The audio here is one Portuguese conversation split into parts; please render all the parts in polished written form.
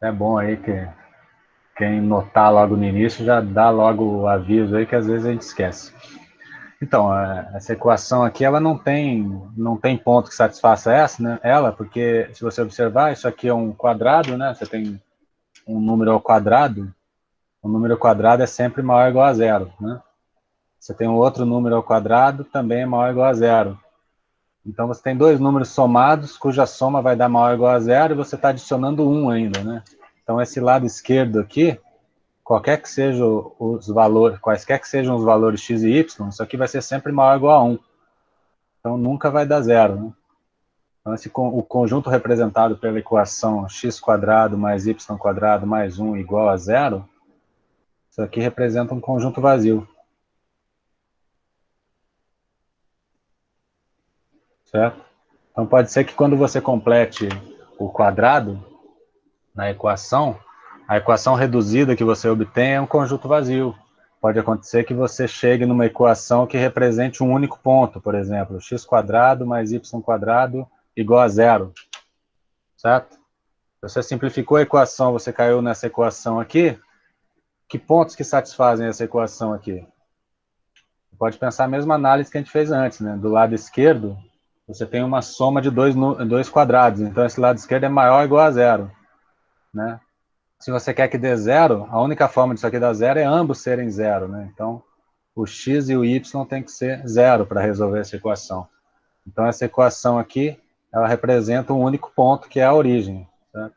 É bom aí que quem notar logo no início já dá logo o aviso aí que às vezes a gente esquece. Então, essa equação aqui, ela não tem ponto que satisfaça essa, né? Ela, porque se você observar, isso aqui é um quadrado, né? Você tem um número ao quadrado, o número ao quadrado é sempre maior ou igual a zero, né? Você tem um outro número ao quadrado, também é maior ou igual a zero. Então você tem dois números somados, cuja soma vai dar maior ou igual a zero, e você está adicionando um ainda, né? Então esse lado esquerdo aqui, qualquer que seja os valores, quaisquer que sejam os valores x e y, isso aqui vai ser sempre maior ou igual a 1. Então nunca vai dar zero, né? Então o conjunto representado pela equação x quadrado mais y quadrado mais 1 igual a zero, isso aqui representa um conjunto vazio, certo? Então pode ser que quando você complete o quadrado na equação, a equação reduzida que você obtém é um conjunto vazio. Pode acontecer que você chegue numa equação que represente um único ponto, por exemplo, x quadrado mais y quadrado igual a zero, certo? Você simplificou a equação, você caiu nessa equação aqui, que pontos que satisfazem essa equação aqui? Você pode pensar a mesma análise que a gente fez antes, né? Do lado esquerdo, você tem uma soma de dois quadrados, então esse lado esquerdo é maior ou igual a zero, né? Se você quer que dê zero, a única forma disso aqui dar zero é ambos serem zero, né? Então, o x e o y tem que ser zero para resolver essa equação. Então, essa equação aqui, ela representa um único ponto, que é a origem, certo?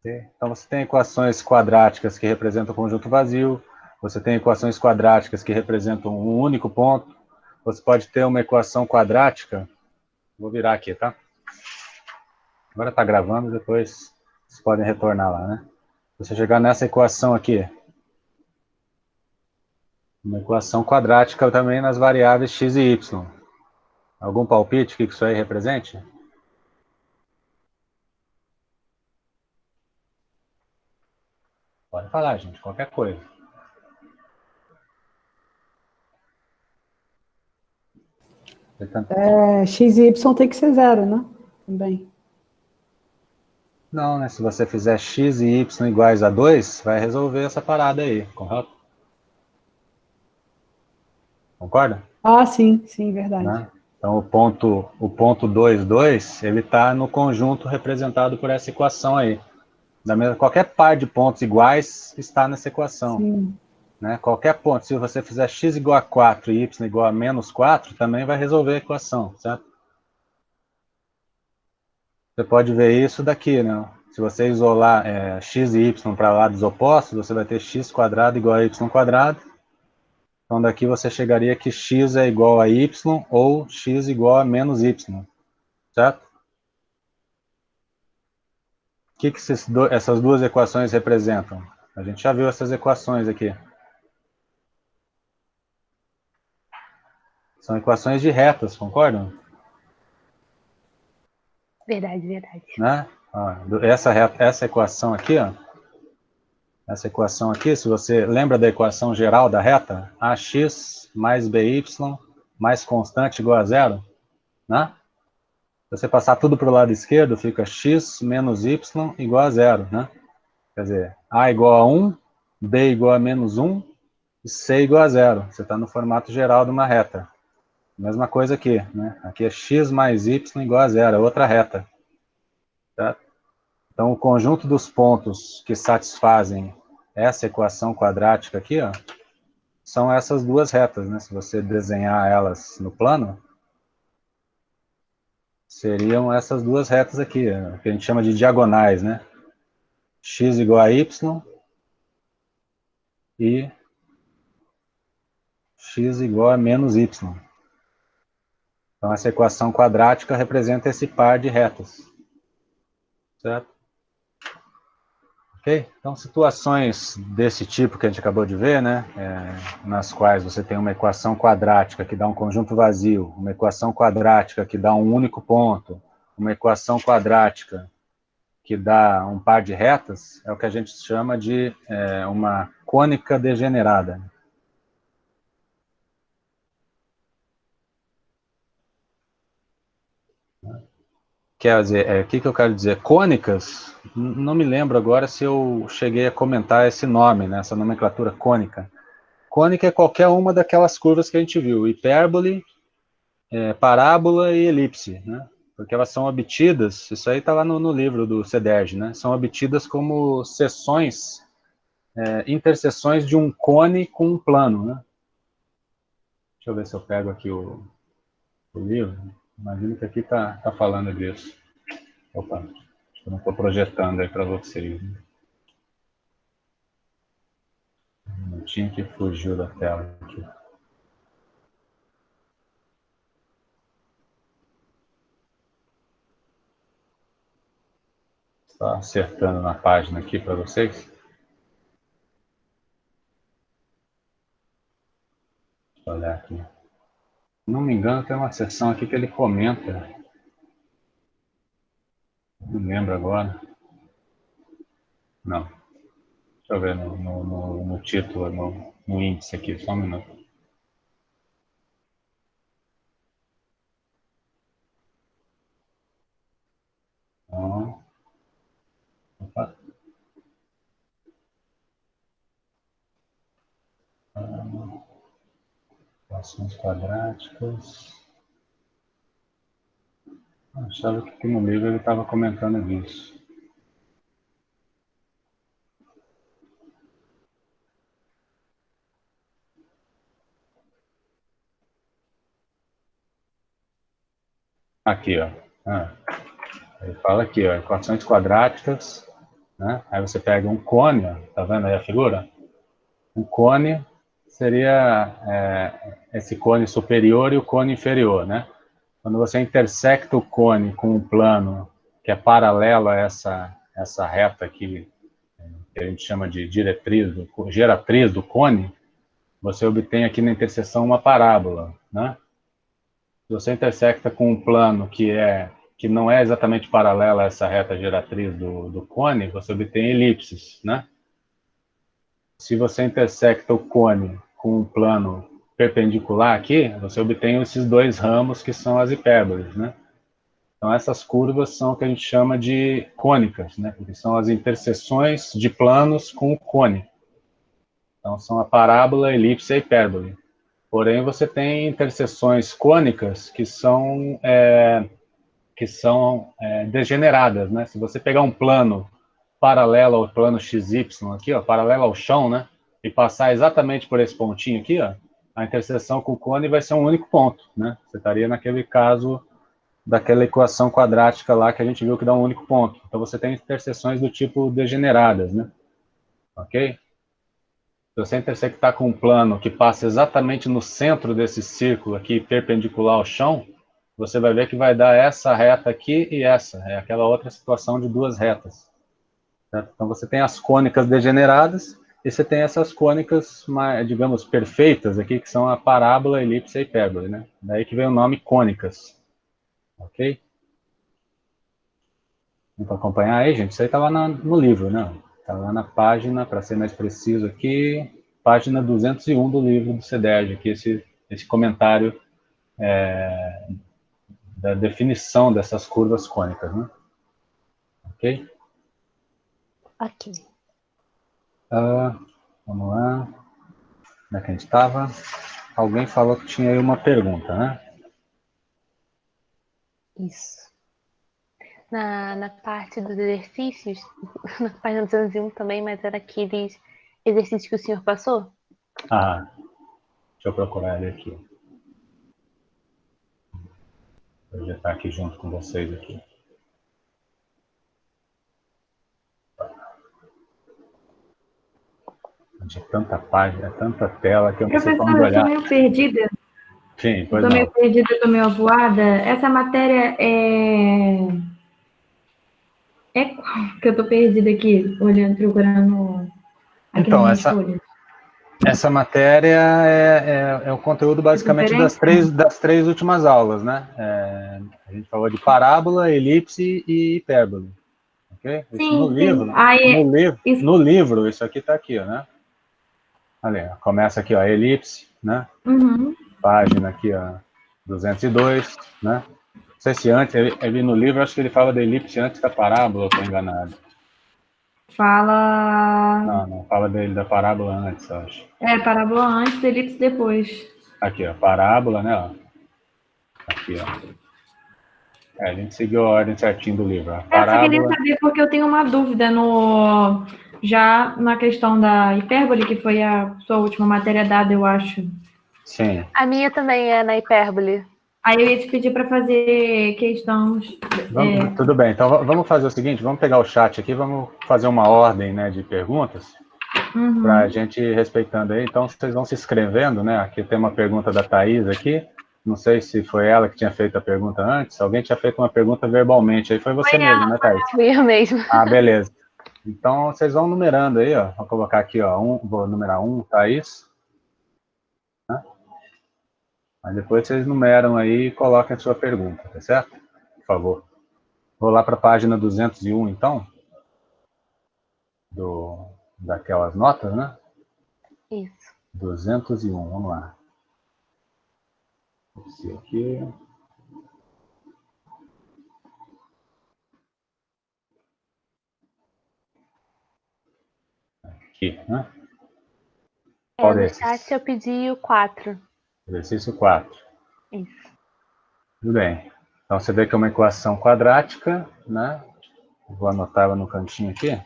Então, você tem equações quadráticas que representam o conjunto vazio, você tem equações quadráticas que representam um único ponto, você pode ter uma equação quadrática, vou virar aqui, tá? Agora está gravando, depois vocês podem retornar lá, né? Se você chegar nessa equação aqui, uma equação quadrática também nas variáveis x e y. Algum palpite que isso aí represente? Pode falar, gente, qualquer coisa. X e Y tem que ser zero, né? Também. Não, né? Se você fizer x e y iguais a 2, vai resolver essa parada aí, correto? Concorda? Ah, sim, sim, verdade. Né? Então o ponto 2, 2, ele está no conjunto representado por essa equação aí. Qualquer par de pontos iguais está nessa equação. Sim. Né? Qualquer ponto, se você fizer x igual a 4 e y igual a menos 4, também vai resolver a equação, certo? Você pode ver isso daqui, né? Se você isolar x e y para lados opostos, você vai ter x quadrado igual a y quadrado. Então daqui você chegaria que x é igual a y ou x igual a menos y, certo? O que essas duas equações representam? A gente já viu essas equações aqui. São equações de retas, concordam? Verdade, verdade. Né? Essa equação aqui, ó, essa equação aqui, se você lembra da equação geral da reta, ax mais by mais constante igual a zero, né? Se você passar tudo para o lado esquerdo, fica x menos y igual a zero, né? Quer dizer, a igual a 1, b igual a menos 1 e c igual a zero. Você está no formato geral de uma reta. Mesma coisa aqui, né? Aqui é x mais y igual a zero, é outra reta. Tá? Então, o conjunto dos pontos que satisfazem essa equação quadrática aqui, ó, são essas duas retas, né? Se você desenhar elas no plano, seriam essas duas retas aqui, que a gente chama de diagonais, né? X igual a y e x igual a menos y. Então, essa equação quadrática representa esse par de retas, certo? Ok? Então, situações desse tipo que a gente acabou de ver, né, nas quais você tem uma equação quadrática que dá um conjunto vazio, uma equação quadrática que dá um único ponto, uma equação quadrática que dá um par de retas, é o que a gente chama de uma cônica degenerada. O quer dizer, o que eu quero dizer? Cônicas, não me lembro agora se eu cheguei a comentar esse nome, né, essa nomenclatura cônica. Cônica é qualquer uma daquelas curvas que a gente viu, hipérbole, parábola e elipse, né? Porque elas são obtidas, isso aí está lá no livro do Cederge, né? São obtidas como seções, interseções de um cone com um plano, né? Deixa eu ver se eu pego aqui o livro. Imagino que aqui tá falando disso. Opa, eu não estou projetando aí para vocês. Né? Um minutinho que fugiu da tela aqui. Está acertando na página aqui para vocês. Deixa eu olhar aqui. Se não me engano, tem uma seção aqui que ele comenta. Não lembro agora. Não. Deixa eu ver no título, no índice aqui, só um minuto. Então, opa. Equações quadráticas. Eu achava que aqui no livro ele estava comentando disso. Aqui, ó. Ele fala aqui, ó, equações quadráticas, né? Aí você pega um cone, ó, tá vendo aí a figura? Um cone seria esse cone superior e o cone inferior, né? Quando você intersecta o cone com um plano que é paralelo a essa reta aqui, que a gente chama de geratriz do cone, você obtém aqui na interseção uma parábola, né? Se você intersecta com um plano que não é exatamente paralelo a essa reta geratriz do cone, você obtém elipses, né? Se você intersecta o cone com um plano perpendicular aqui, você obtém esses dois ramos que são as hipérboles, né? Então essas curvas são o que a gente chama de cônicas, né? Porque são as interseções de planos com o cone. Então são a parábola, a elipse e a hipérbole. Porém, você tem interseções cônicas que são degeneradas, né? Se você pegar um plano paralelo ao plano XY aqui, ó, paralelo ao chão, né? E passar exatamente por esse pontinho aqui, ó, a interseção com o cone vai ser um único ponto, né? Você estaria naquele caso daquela equação quadrática lá que a gente viu que dá um único ponto. Então você tem interseções do tipo degeneradas, né? Ok? Se você intersectar com um plano que passa exatamente no centro desse círculo aqui, perpendicular ao chão, você vai ver que vai dar essa reta aqui e essa. É aquela outra situação de duas retas. Certo? Então você tem as cônicas degeneradas e você tem essas cônicas, digamos, perfeitas aqui, que são a parábola, a elipse e a hipérbole, né? Daí que vem o nome cônicas. Ok? Para acompanhar aí, gente, isso aí está lá no livro, né? Está lá na página, para ser mais preciso aqui, página 201 do livro do Cederge, aqui esse comentário da definição dessas curvas cônicas, né? Ok? Ok. Vamos lá. Onde é que a gente estava? Alguém falou que tinha aí uma pergunta, né? Isso. Na parte dos exercícios, na página 201 também, mas era aqueles exercícios que o senhor passou? Deixa eu procurar ele aqui. Vou já estar aqui junto com vocês aqui. De tanta página, tanta tela que eu não sei para onde olhar. Professora, eu estou meio perdida. Sim, pois eu estou meio perdida, estou meio avoada. Essa matéria é qual que eu estou perdida aqui, olhando, procurando aqui então, na minha folha? Essa matéria é o conteúdo basicamente das três últimas aulas, né? A gente falou de parábola, elipse e hipérbole. Okay? Isso Sim, no livro, no livro, isso aqui está aqui, ó, né? Ali, ó, começa aqui, ó, elipse, né? Uhum. Página aqui, ó, 202, né? sei se antes, ele no livro, acho que ele fala da elipse antes da parábola, eu estou enganado. Fala. Não, fala da parábola antes, eu acho. Parábola antes, elipse depois. Aqui, ó, parábola, né, ó. Aqui, ó. A gente seguiu a ordem certinho do livro. A Eu só queria parábola... saber porque eu tenho uma dúvida já na questão da hipérbole, que foi a sua última matéria dada, eu acho. Sim. A minha também é na hipérbole. Aí eu ia te pedir para fazer questões. Tudo bem, então vamos fazer o seguinte, vamos pegar o chat aqui, vamos fazer uma ordem, né, de perguntas, para a gente ir respeitando aí. Então, vocês vão se inscrevendo, né? Aqui tem uma pergunta da Thaís aqui, não sei se foi ela que tinha feito a pergunta antes, alguém tinha feito uma pergunta verbalmente, aí foi você mesmo, né, Thaís? Fui eu mesmo. Ah, beleza. Então, vocês vão numerando aí, ó, vou colocar aqui, ó, vou numerar 1, Thaís, né? Aí depois vocês numeram aí e coloquem a sua pergunta, tá certo? Por favor. Vou lá para a página 201, então, daquelas notas, né? Isso. 201, vamos lá. Esse aqui. Aqui, né? Qual No desses? chat eu pedi o 4. Exercício 4. Isso. Tudo bem. Então, você vê que é uma equação quadrática, né? Vou anotar ela no cantinho aqui.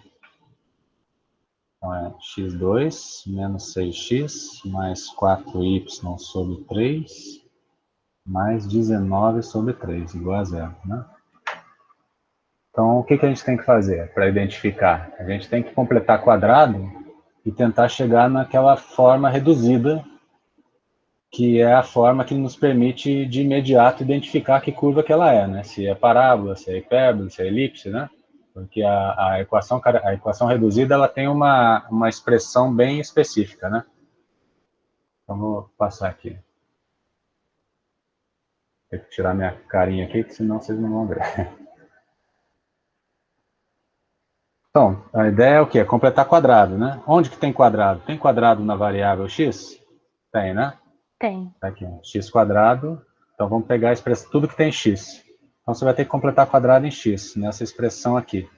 Então, é x2 menos 6x mais 4y sobre 3 mais 19 sobre 3, igual a zero, né? Então, o que a gente tem que fazer para identificar? A gente tem que completar quadrado e tentar chegar naquela forma reduzida, que é a forma que nos permite, de imediato, identificar que curva que ela é, né? Se é parábola, se é hipérbole, se é elipse, né? Porque a equação reduzida, ela tem uma expressão bem específica, né? Então, vou passar aqui. Tem que tirar minha carinha aqui, que senão vocês não vão ver. Então, a ideia é o quê? Completar quadrado, né? Onde que tem quadrado? Tem quadrado na variável x? Tem, né? Tem. Tá aqui, x quadrado. Então, vamos pegar a expressão, tudo que tem x. Então, você vai ter que completar quadrado em x, nessa expressão aqui.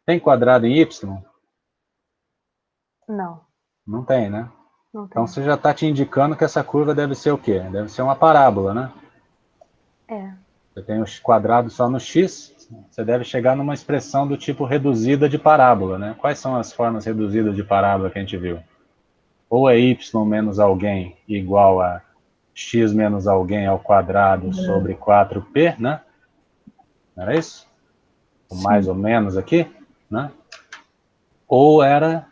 Tem quadrado em y? Não. Não tem, né? Não tem. Então, você já está te indicando que essa curva deve ser o quê? Deve ser uma parábola, né? Você tem o quadrado só no x, você deve chegar numa expressão do tipo reduzida de parábola, né? Quais são as formas reduzidas de parábola que a gente viu? Ou é y menos alguém igual a x menos alguém ao quadrado sobre 4p, né? Não era isso? O mais ou menos aqui, né? Ou era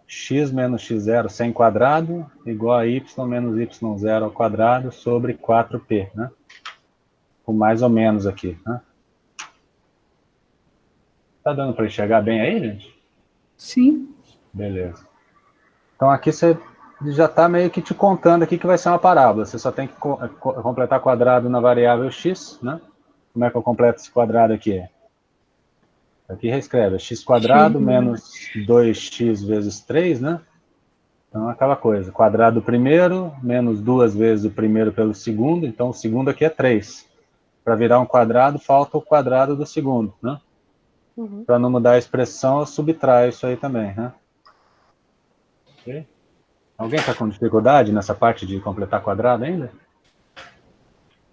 x menos x0 sem quadrado igual a y menos y0 ao quadrado sobre 4p, né? O mais ou menos aqui, né? Tá dando para enxergar bem aí, gente? Sim. Beleza. Então aqui você já está meio que te contando aqui que vai ser uma parábola. Você só tem que completar quadrado na variável x, né? Como é que eu completo esse quadrado aqui? Aqui reescreve, x quadrado menos 2x vezes 3, né? Então aquela coisa, quadrado do primeiro, menos 2 vezes o primeiro pelo segundo, então o segundo aqui é 3. Para virar um quadrado, falta o quadrado do segundo, né? Para não mudar a expressão, eu subtraio isso aí também, né? Okay. Alguém está com dificuldade nessa parte de completar quadrado ainda?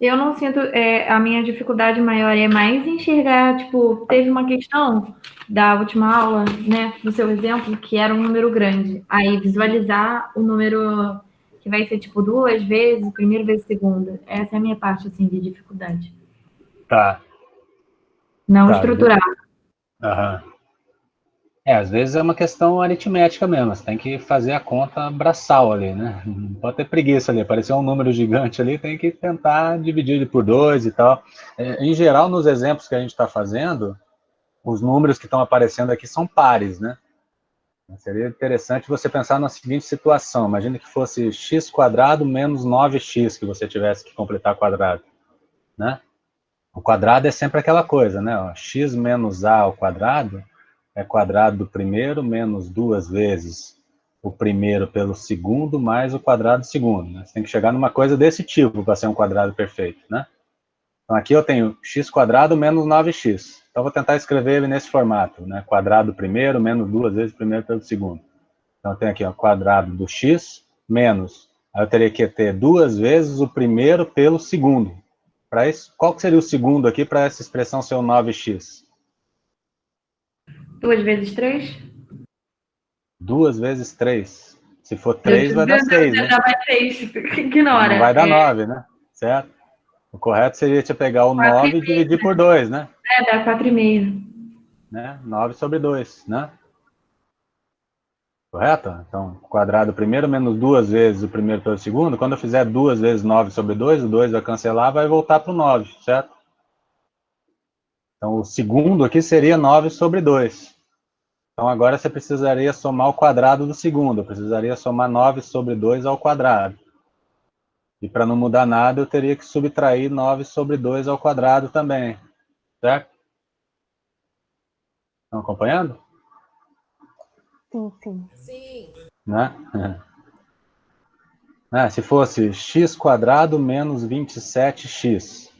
Eu não sinto, a minha dificuldade maior é mais enxergar, tipo, teve uma questão da última aula, né, do seu exemplo, que era um número grande. Aí visualizar o número que vai ser, tipo, 2 vezes, primeiro vezes segunda. Essa é a minha parte, assim, de dificuldade. Tá. Não estruturar. Aham. Às vezes é uma questão aritmética mesmo, você tem que fazer a conta braçal ali, né? Não pode ter preguiça ali, apareceu um número gigante ali, tem que tentar dividir ele por 2 e tal. Em geral, nos exemplos que a gente está fazendo, os números que estão aparecendo aqui são pares, né? Seria interessante você pensar na seguinte situação, imagina que fosse x quadrado menos 9x que você tivesse que completar quadrado, né? O quadrado é sempre aquela coisa, né? X menos a ao quadrado é quadrado do primeiro menos 2 vezes o primeiro pelo segundo mais o quadrado do segundo, né? Você tem que chegar numa coisa desse tipo para ser um quadrado perfeito, né? Então, aqui eu tenho x² menos 9x. Então, vou tentar escrever ele nesse formato, né? Quadrado do primeiro menos 2 vezes o primeiro pelo segundo. Então, eu tenho aqui o quadrado do x menos... Aí eu teria que ter 2 vezes o primeiro pelo segundo. Para isso, qual que seria o segundo aqui para essa expressão ser o 9x? 2 vezes 3? 2 vezes 3. Se for 3, vai dar 6, né? Já vai 6. Ignora. Não vai dar 9, né? Certo? O correto seria te pegar o 9 e dividir por 2, né? Dá 4,5. Né? 9 sobre 2, né? Correto? Então, quadrado primeiro menos 2 vezes o primeiro pelo segundo. Quando eu fizer 2 vezes 9 sobre 2, o 2 vai cancelar, vai voltar para o 9, certo? Então, o segundo aqui seria 9 sobre 2. Então, agora você precisaria somar o quadrado do segundo. Eu precisaria somar 9 sobre 2 ao quadrado. E para não mudar nada, eu teria que subtrair 9 sobre 2 ao quadrado também. Certo? Estão acompanhando? Sim, sim. Sim. Né? Se fosse x² menos 27x.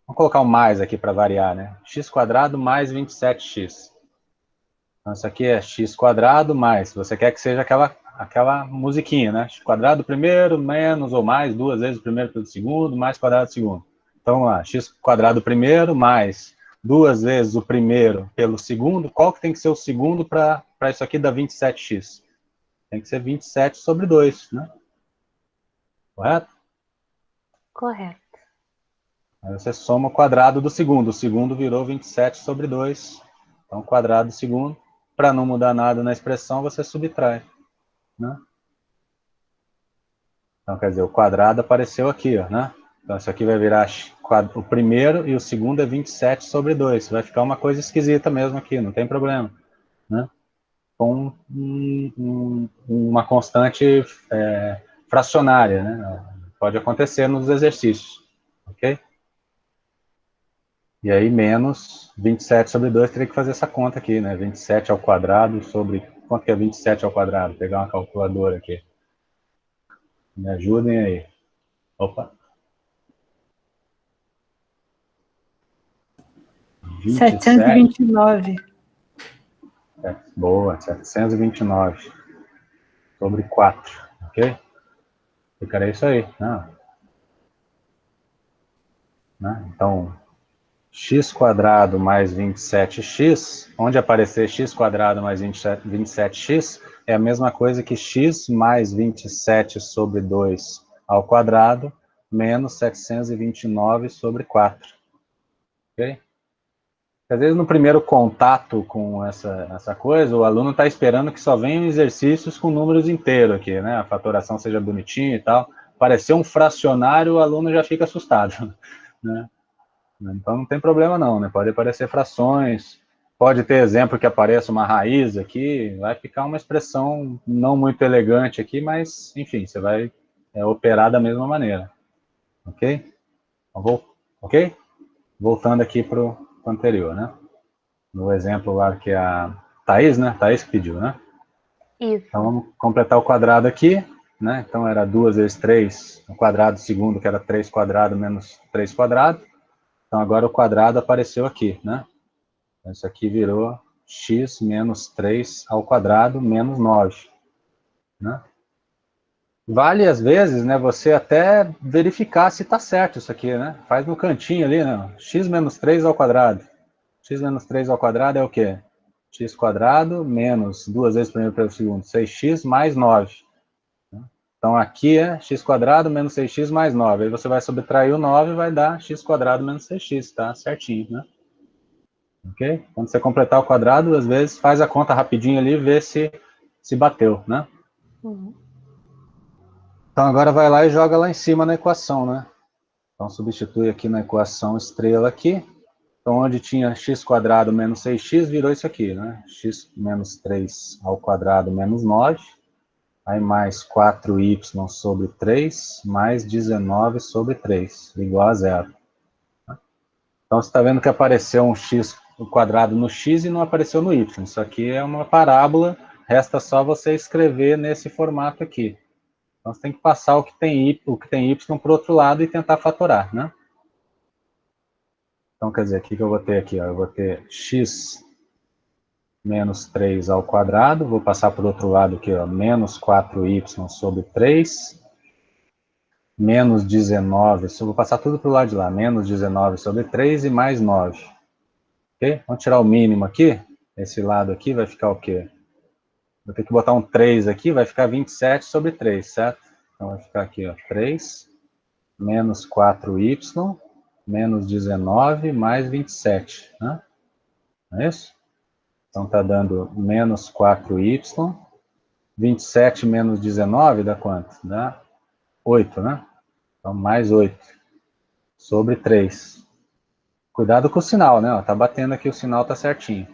Vamos colocar um mais aqui para variar, né? x² mais 27x. Então, isso aqui é x² mais. Você quer que seja aquela musiquinha, né? x² primeiro, menos ou mais 2 vezes o primeiro pelo segundo, mais quadrado do segundo. Então, vamos lá. x² primeiro mais 2 vezes o primeiro pelo segundo. Qual que tem que ser o segundo para isso aqui dar 27x? Tem que ser 27 sobre 2, né? Correto? Correto. Aí você soma o quadrado do segundo. O segundo virou 27 sobre 2. Então, quadrado do segundo. Para não mudar nada na expressão, você subtrai. Né? Então, quer dizer, o quadrado apareceu aqui, ó, né? Então, isso aqui vai virar o primeiro e o segundo é 27 sobre 2. Vai ficar uma coisa esquisita mesmo aqui, não tem problema. Né? Com uma constante fracionária, né? Pode acontecer nos exercícios. Ok? E aí, menos 27 sobre 2, teria que fazer essa conta aqui, né? 27 ao quadrado sobre... Quanto que é 27 ao quadrado? Vou pegar uma calculadora aqui. Me ajudem aí. Opa. 729. Boa, 729 sobre 4, ok? Ficaria isso aí, né? Então, x² mais 27x, onde aparecer x² mais 27x, é a mesma coisa que x mais 27 sobre 2 ao quadrado, menos 729 sobre 4. Ok? Às vezes, no primeiro contato com essa coisa, o aluno está esperando que só venham exercícios com números inteiros aqui, né? A fatoração seja bonitinha e tal. Aparecer um fracionário, o aluno já fica assustado, né? Então, não tem problema não, né? Pode aparecer frações, pode ter exemplo que apareça uma raiz aqui, vai ficar uma expressão não muito elegante aqui, mas, enfim, você vai operar da mesma maneira. Ok? Ok? Voltando aqui para o anterior, né? No exemplo lá que a Thaís, né? Thaís que pediu, né? Isso. Então, vamos completar o quadrado aqui, né? Então, era 2 vezes 3, o quadrado segundo, que era 3² menos 3². Então, agora o quadrado apareceu aqui, né? Então, isso aqui virou x menos 3 ao quadrado menos 9. Né? Vale, às vezes, né, você até verificar se está certo isso aqui, né? Faz no cantinho ali, né? X menos 3 ao quadrado. X menos 3 ao quadrado é o quê? X² menos 2 vezes primeiro pelo segundo, 6x mais 9. Então, aqui é x² menos 6x mais 9. Aí você vai subtrair o 9 e vai dar x² menos 6x, tá? Certinho, né? Ok? Quando você completar o quadrado, às vezes, faz a conta rapidinho ali e vê se bateu, né? Uhum. Então, agora vai lá e joga lá em cima na equação, né? Então, substitui aqui na equação estrela aqui. Então, onde tinha x² menos 6x, virou isso aqui, né? X menos 3 ao quadrado menos 9. Aí, mais 4y sobre 3, mais 19 sobre 3, igual a 0. Então, você está vendo que apareceu um x² no x e não apareceu no y. Isso aqui é uma parábola, resta só você escrever nesse formato aqui. Então, você tem que passar o que tem y para o outro lado e tentar fatorar, né? Então, quer dizer, o que eu vou ter aqui? Ó? Eu vou ter x menos 3 ao quadrado, vou passar para o outro lado aqui, ó, menos 4y sobre 3, menos 19, vou passar tudo para o lado de lá, menos 19 sobre 3 e mais 9. Ok? Vamos tirar o mínimo aqui, esse lado aqui vai ficar o quê? Vou ter que botar um 3 aqui, vai ficar 27 sobre 3, certo? Então vai ficar aqui, ó, 3, menos 4y, menos 19, mais 27, né? Não é isso? Então está dando menos 4y, 27 menos 19 dá quanto? Dá 8, né? Então mais 8 sobre 3. Cuidado com o sinal, né? Tá batendo aqui, o sinal tá certinho.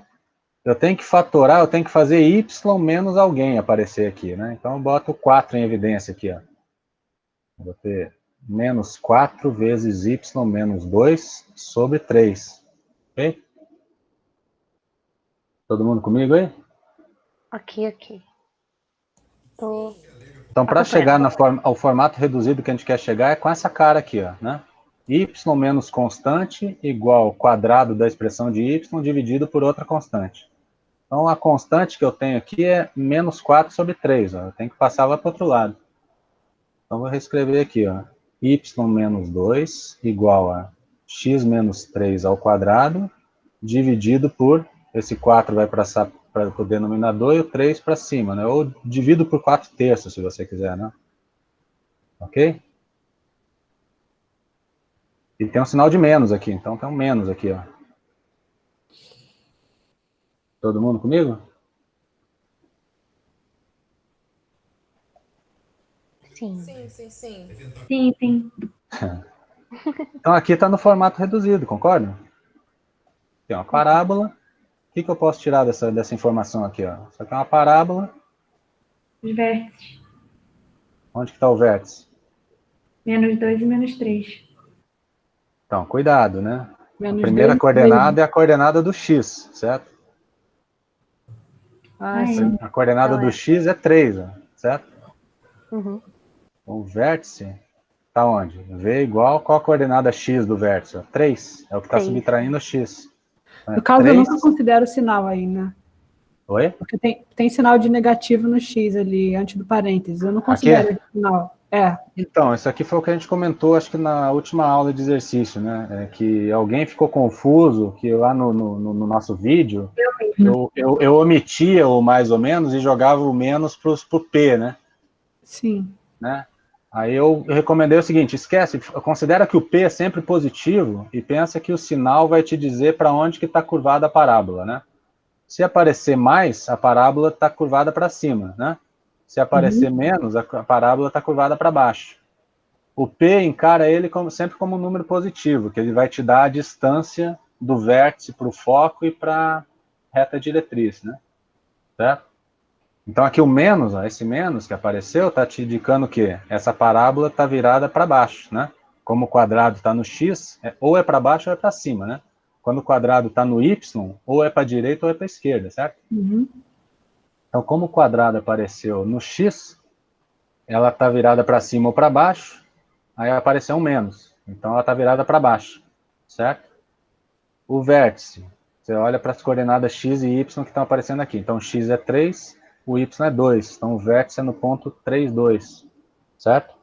Eu tenho que fatorar, eu tenho que fazer y menos alguém aparecer aqui, né? Então eu boto 4 em evidência aqui, ó. Vou ter menos 4 vezes y menos 2 sobre 3. Ok? Todo mundo comigo aí? Ok. Tô Então, para chegar acompanhando. ao formato reduzido que a gente quer chegar, é com essa cara aqui, ó, né? Y menos constante igual ao quadrado da expressão de y dividido por outra constante. Então, a constante que eu tenho aqui é menos 4 sobre 3. Ó. Eu tenho que passar lá para o outro lado. Então, vou reescrever aqui, ó. Y menos 2 igual a x menos 3 ao quadrado dividido por, esse 4 vai para o denominador e o 3 para cima, né? Ou divido por 4 terços, se você quiser, né? Ok? E tem um sinal de menos aqui, então tem um menos aqui, ó. Todo mundo comigo? Sim. Sim. Então aqui está no formato reduzido, concorda? Tem uma parábola. O que eu posso tirar dessa informação aqui, ó? Isso aqui é uma parábola. Os vértices. Onde que está o vértice? Menos 2 e menos 3. Então, cuidado, né? Menos A primeira 2 e coordenada é a coordenada do x, certo? sim. A coordenada Então do x é 3, ó, certo? Uhum. O vértice está onde? V igual, qual a coordenada x do vértice? 3, é o que está 3. subtraindo o x. Então, No caso, 3... eu nunca considero o sinal aí, né? Oi? Porque tem sinal de negativo no X ali, antes do parênteses. Eu não considero esse sinal. Então, isso aqui foi o que a gente comentou, acho que na última aula de exercício, né? É que alguém ficou confuso, que lá no nosso vídeo, eu omitia o mais ou menos e jogava o menos para o P, né? Sim. Né? Aí eu recomendei o seguinte, esquece, considera que o P é sempre positivo e pensa que o sinal vai te dizer para onde que está curvada a parábola, né? Se aparecer mais, a parábola está curvada para cima, né? Se aparecer menos, a parábola está curvada para baixo. O P encara ele sempre como um número positivo, que ele vai te dar a distância do vértice para o foco e para a reta diretriz, né? Certo? Então aqui o menos, ó, esse menos que apareceu, está te indicando que essa parábola está virada para baixo, né? Como o quadrado está no x, ou é para baixo ou é para cima, né? Quando o quadrado está no y, ou é para a direita ou é para a esquerda, certo? Então, como o quadrado apareceu no x, ela está virada para cima ou para baixo, aí apareceu um menos. Então, ela está virada para baixo, certo? O vértice, você olha para as coordenadas x e y que estão aparecendo aqui. Então, x é 3, o y é 2. Então, o vértice é no ponto 3, 2, certo?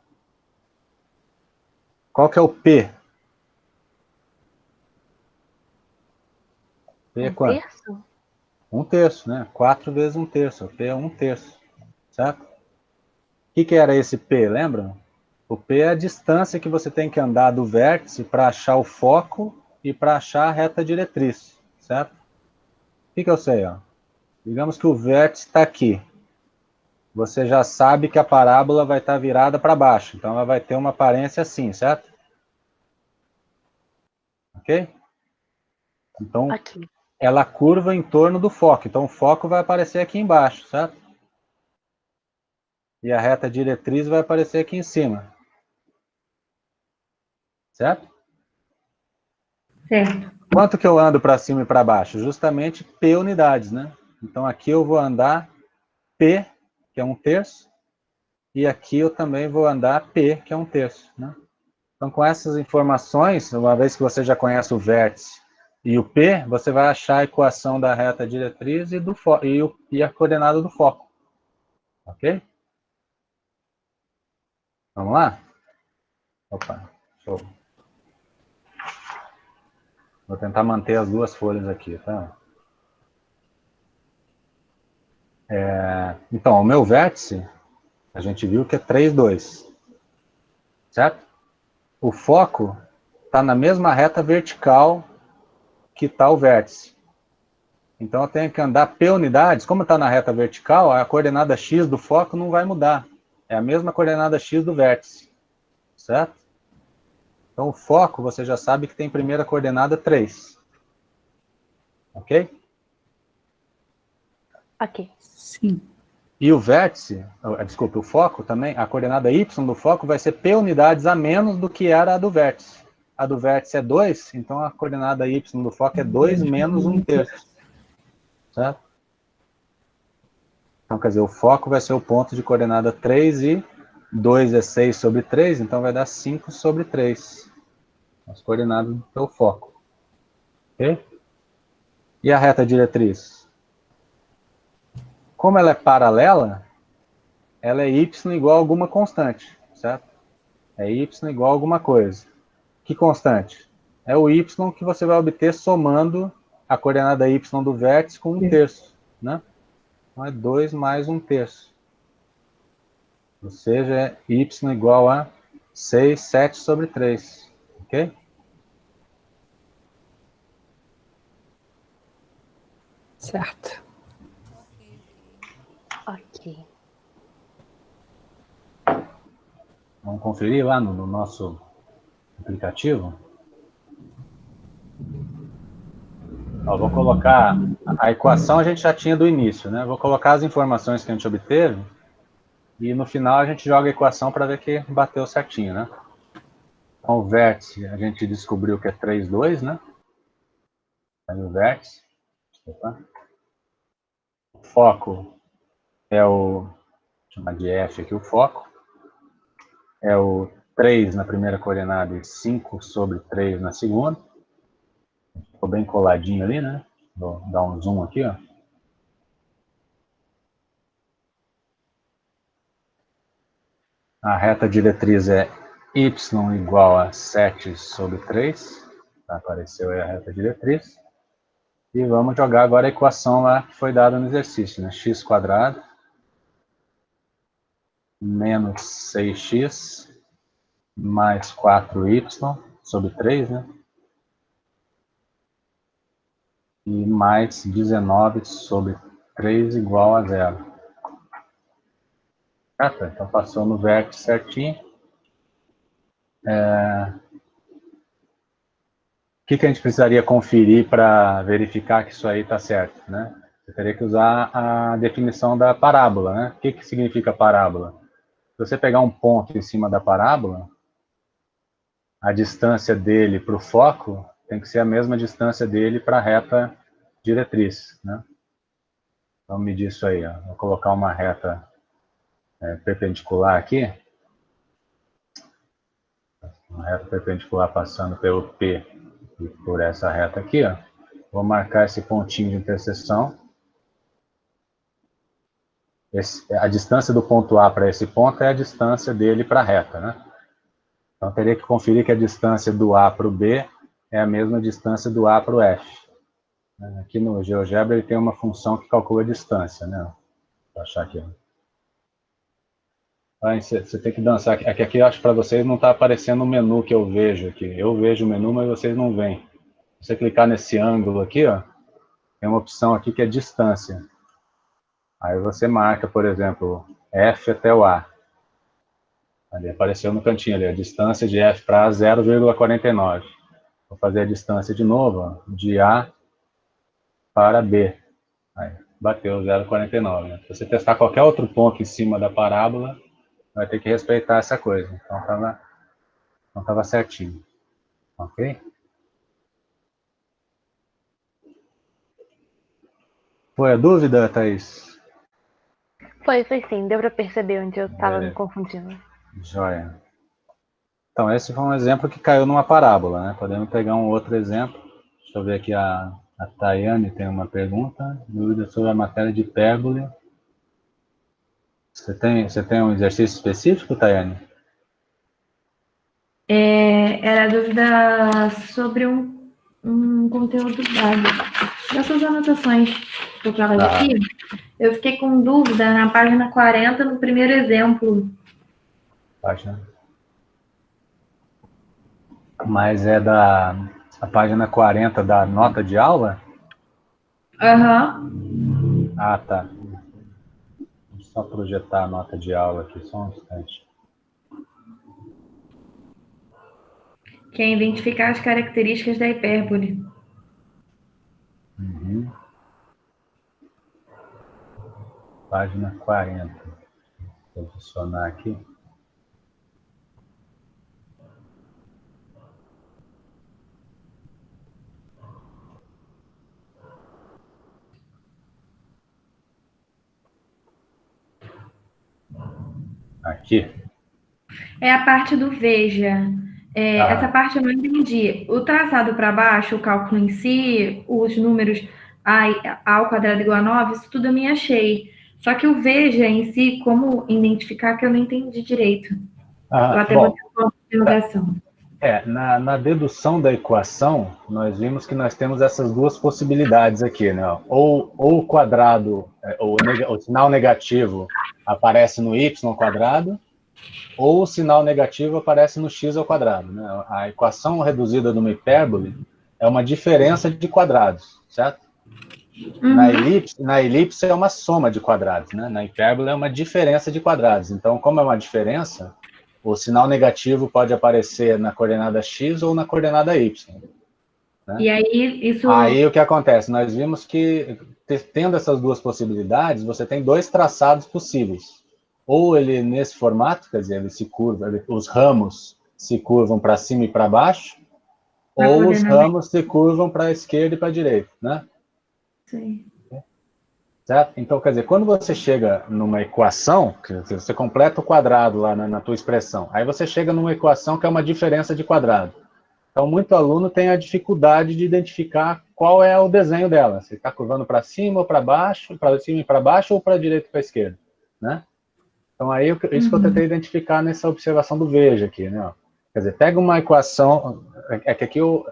Qual que é o P? P é quanto? Terço? 1/3, né? 4 vezes 1/3. O P é 1/3, certo? O que era esse P, lembram? O P é a distância que você tem que andar do vértice para achar o foco e para achar a reta diretriz, certo? O que eu sei? Ó? Digamos que o vértice está aqui. Você já sabe que a parábola vai estar virada para baixo, então ela vai ter uma aparência assim, certo? Ok? Então, ela curva em torno do foco, então o foco vai aparecer aqui embaixo, certo? E a reta diretriz vai aparecer aqui em cima. Certo? Certo. Quanto que eu ando para cima e para baixo? Justamente P unidades, né? Então aqui eu vou andar P, que é 1/3, e aqui eu também vou andar P, que é 1/3, né? Então, com essas informações, uma vez que você já conhece o vértice e o P, você vai achar a equação da reta diretriz e a coordenada do foco. Ok? Vamos lá? Opa, show. Vou tentar manter as duas folhas aqui, tá? Então, o meu vértice, a gente viu que é 3, 2. Certo? O foco está na mesma reta vertical que está o vértice. Então, eu tenho que andar P unidades. Como está na reta vertical, a coordenada X do foco não vai mudar. É a mesma coordenada X do vértice. Certo? Então, o foco, você já sabe que tem primeira coordenada 3. Ok? Ok. Sim. E o vértice, desculpa, o foco também, a coordenada Y do foco vai ser P unidades a menos do que era a do vértice. A do vértice é 2, então a coordenada Y do foco é 2 menos 1/3. Certo? Então, quer dizer, o foco vai ser o ponto de coordenada 3 e 2 é 6 sobre 3, então vai dar 5 sobre 3. As coordenadas do seu foco. Ok? E a reta diretriz? Como ela é paralela, ela é y igual a alguma constante, certo? É y igual a alguma coisa. Que constante? É o y que você vai obter somando a coordenada y do vértice com 1/3, né? Então é 2 mais 1/3. Ou seja, é y igual a 6, 7 sobre 3. Ok? Certo. Ok. Vamos conferir lá no nosso aplicativo. Ó, vou colocar a equação, a gente já tinha do início, né? Vou colocar as informações que a gente obteve e no final a gente joga a equação para ver que bateu certinho, né? Então, o vértice a gente descobriu que é 3, 2, né? Aí o vértice. Opa. O foco é o, vou chamar de F aqui o foco, é o 3 na primeira coordenada e 5 sobre 3 na segunda. Ficou bem coladinho ali, né? Vou dar um zoom aqui, ó. A reta diretriz é y igual a 7 sobre 3. Apareceu aí a reta diretriz. E vamos jogar agora a equação lá que foi dada no exercício, né? X quadrado menos 6x mais 4y sobre 3, né? E mais 19 sobre 3 igual a 0. Ah, tá. Então passou no vértice certinho. O que a gente precisaria conferir para verificar que isso aí está certo, né? Você teria que usar a definição da parábola, né? O que significa parábola? Se você pegar um ponto em cima da parábola, a distância dele para o foco tem que ser a mesma distância dele para a reta diretriz, né? Então, medir isso aí, ó. Vou colocar uma reta perpendicular aqui. Uma reta perpendicular passando pelo P e por essa reta aqui, ó. Vou marcar esse pontinho de interseção. A distância do ponto A para esse ponto é a distância dele para a reta, né? Então, teria que conferir que a distância do A para o B é a mesma distância do A para o F. Aqui no GeoGebra ele tem uma função que calcula a distância, né? Vou achar aqui. Você tem que dançar. Aqui eu acho que para vocês não está aparecendo o menu que eu vejo aqui. Eu vejo o menu, mas vocês não veem. Se você clicar nesse ângulo aqui, ó, tem uma opção aqui que é distância. Aí você marca, por exemplo, F até o A. Ali apareceu no cantinho ali, a distância de F para A 0,49. Vou fazer a distância de novo, ó, de A para B. Aí, bateu 0,49. Né? Se você testar qualquer outro ponto em cima da parábola, vai ter que respeitar essa coisa. Então estava certinho. Ok? Foi a dúvida, Thaís? Foi sim. Deu para perceber onde eu estava me Beleza. confundindo. Joia. Então, esse foi um exemplo que caiu numa parábola, né? Podemos pegar um outro exemplo. Deixa eu ver aqui, a Tayane tem uma pergunta. Dúvida sobre a matéria de hipérbole. Você tem um exercício específico, Tayane? Era dúvida sobre um conteúdo básico. Nessas anotações que eu trabalhei aqui, eu fiquei com dúvida na página 40, no primeiro exemplo. Página. Mas é a página 40 da nota de aula? Aham. Ah, tá. Vou só projetar a nota de aula aqui, só um instante. Que é identificar as características da hipérbole. Uhum. Página 40. Vou posicionar aqui. Aqui. É a parte do veja. Essa parte eu não entendi. O traçado para baixo, o cálculo em si, os números a ao quadrado igual a 9, isso tudo eu me achei. Só que o veja em si, como identificar, que eu não entendi direito. Eu até Bom, botei uma interrogação. na dedução da equação, nós vimos que nós temos essas duas possibilidades aqui, né? Ou o quadrado, o sinal negativo aparece no y quadrado, ou o sinal negativo aparece no x ao quadrado, né? A equação reduzida de uma hipérbole é uma diferença de quadrados, certo? Na elipse é uma soma de quadrados, né? Na hipérbole é uma diferença de quadrados. Então, como é uma diferença, o sinal negativo pode aparecer na coordenada x ou na coordenada y. Né? E aí, isso... Aí, o que acontece? Nós vimos que, tendo essas duas possibilidades, você tem dois traçados possíveis. Ou ele, nesse formato, quer dizer, ele se curva, os ramos se curvam para cima e para baixo, ou os ramos se curvam para a esquerda e para a direita, né? Sim. Certo? Então, quer dizer, quando você chega numa equação, que você completa o quadrado lá na tua expressão, aí você chega numa equação que é uma diferença de quadrado. Então, muito aluno tem a dificuldade de identificar qual é o desenho dela. Se está curvando para cima ou para baixo, para cima e para baixo, ou para a direita e para a esquerda, né? Então, aí, isso que eu tentei identificar nessa observação do veja aqui, né? Ó. Quer dizer, pega uma equação, que aqui eu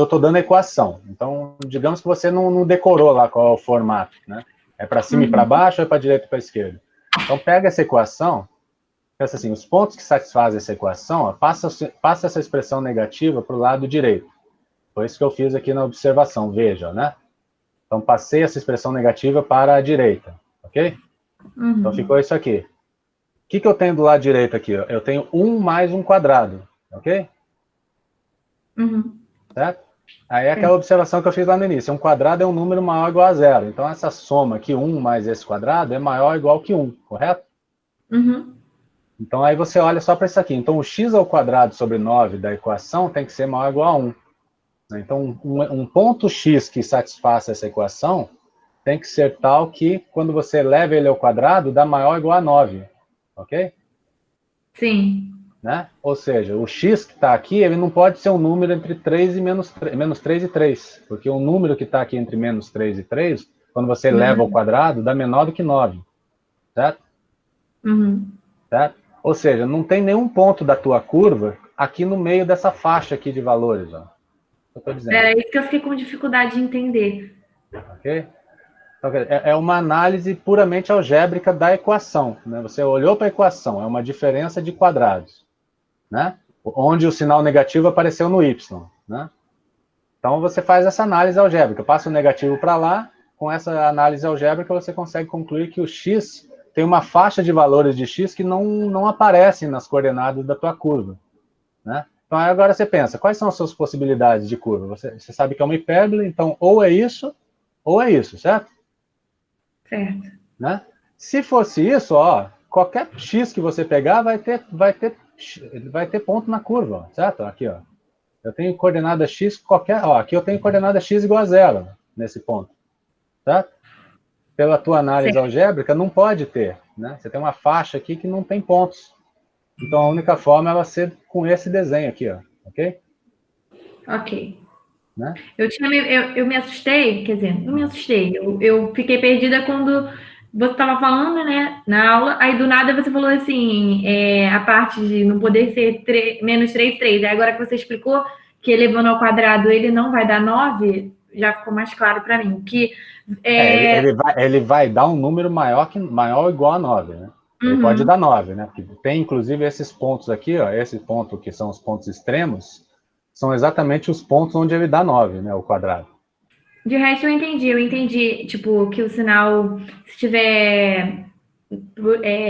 estou dando a equação. Então, digamos que você não decorou lá qual é o formato, né? É para cima e para baixo, ou é para a direita e para a esquerda. Então, pega essa equação, pensa assim, os pontos que satisfazem essa equação, ó, passa essa expressão negativa para o lado direito. Foi isso que eu fiz aqui na observação, veja, né? Então, passei essa expressão negativa para a direita, ok? Então, ficou isso aqui. O que eu tenho do lado direito aqui? Ó? Eu tenho 1 mais um quadrado, ok? Certo? Aí é aquela observação que eu fiz lá no início. Um quadrado é um número maior ou igual a zero. Então, essa soma aqui, 1 mais esse quadrado, é maior ou igual que 1, correto? Então, aí você olha só para isso aqui. Então, o x ao quadrado sobre 9 da equação tem que ser maior ou igual a 1. Então, um ponto x que satisfaça essa equação tem que ser tal que, quando você leva ele ao quadrado, dá maior ou igual a 9. Ok? Sim. Né? Ou seja, o x que está aqui, ele não pode ser um número entre 3 e menos 3 e 3. Porque o número que está aqui entre menos 3 e 3, quando você leva ao quadrado, dá menor do que 9. Certo? Certo? Ou seja, não tem nenhum ponto da tua curva aqui no meio dessa faixa aqui de valores. Ó. Eu tô dizendo. Era isso que eu fiquei com dificuldade de entender. Ok? Então, é uma análise puramente algébrica da equação. Né? Você olhou para a equação, é uma diferença de quadrados. Né? Onde o sinal negativo apareceu no y. Né? Então, você faz essa análise algébrica. Passa o negativo para lá, com essa análise algébrica você consegue concluir que o x tem uma faixa de valores de x que não aparecem nas coordenadas da tua curva. Né? Então, aí agora você pensa, quais são as suas possibilidades de curva? Você sabe que é uma hipérbole, então ou é isso, certo? Certo. Né? Se fosse isso, ó, qualquer x que você pegar vai ter ponto na curva, certo? Aqui, ó. Eu tenho coordenada x qualquer, ó, aqui eu tenho coordenada x igual a 0 nesse ponto, certo? Pela tua análise algébrica, não pode ter, né? Você tem uma faixa aqui que não tem pontos. Então, a única forma é ela ser com esse desenho aqui, ó, ok? Ok. Né? Eu me assustei, quer dizer, não me assustei, eu fiquei perdida quando você estava falando, né, na aula, aí do nada você falou assim, a parte de não poder ser menos 3, 3. Aí agora que você explicou que elevando ao quadrado ele não vai dar 9, já ficou mais claro para mim. Que, ele vai dar um número maior ou igual a 9, né? Ele pode dar 9, né? Porque tem, inclusive, esses pontos aqui, ó, esse ponto que são os pontos extremos, são exatamente os pontos onde ele dá 9, né? O quadrado. De resto, eu entendi, tipo, que o sinal, se tiver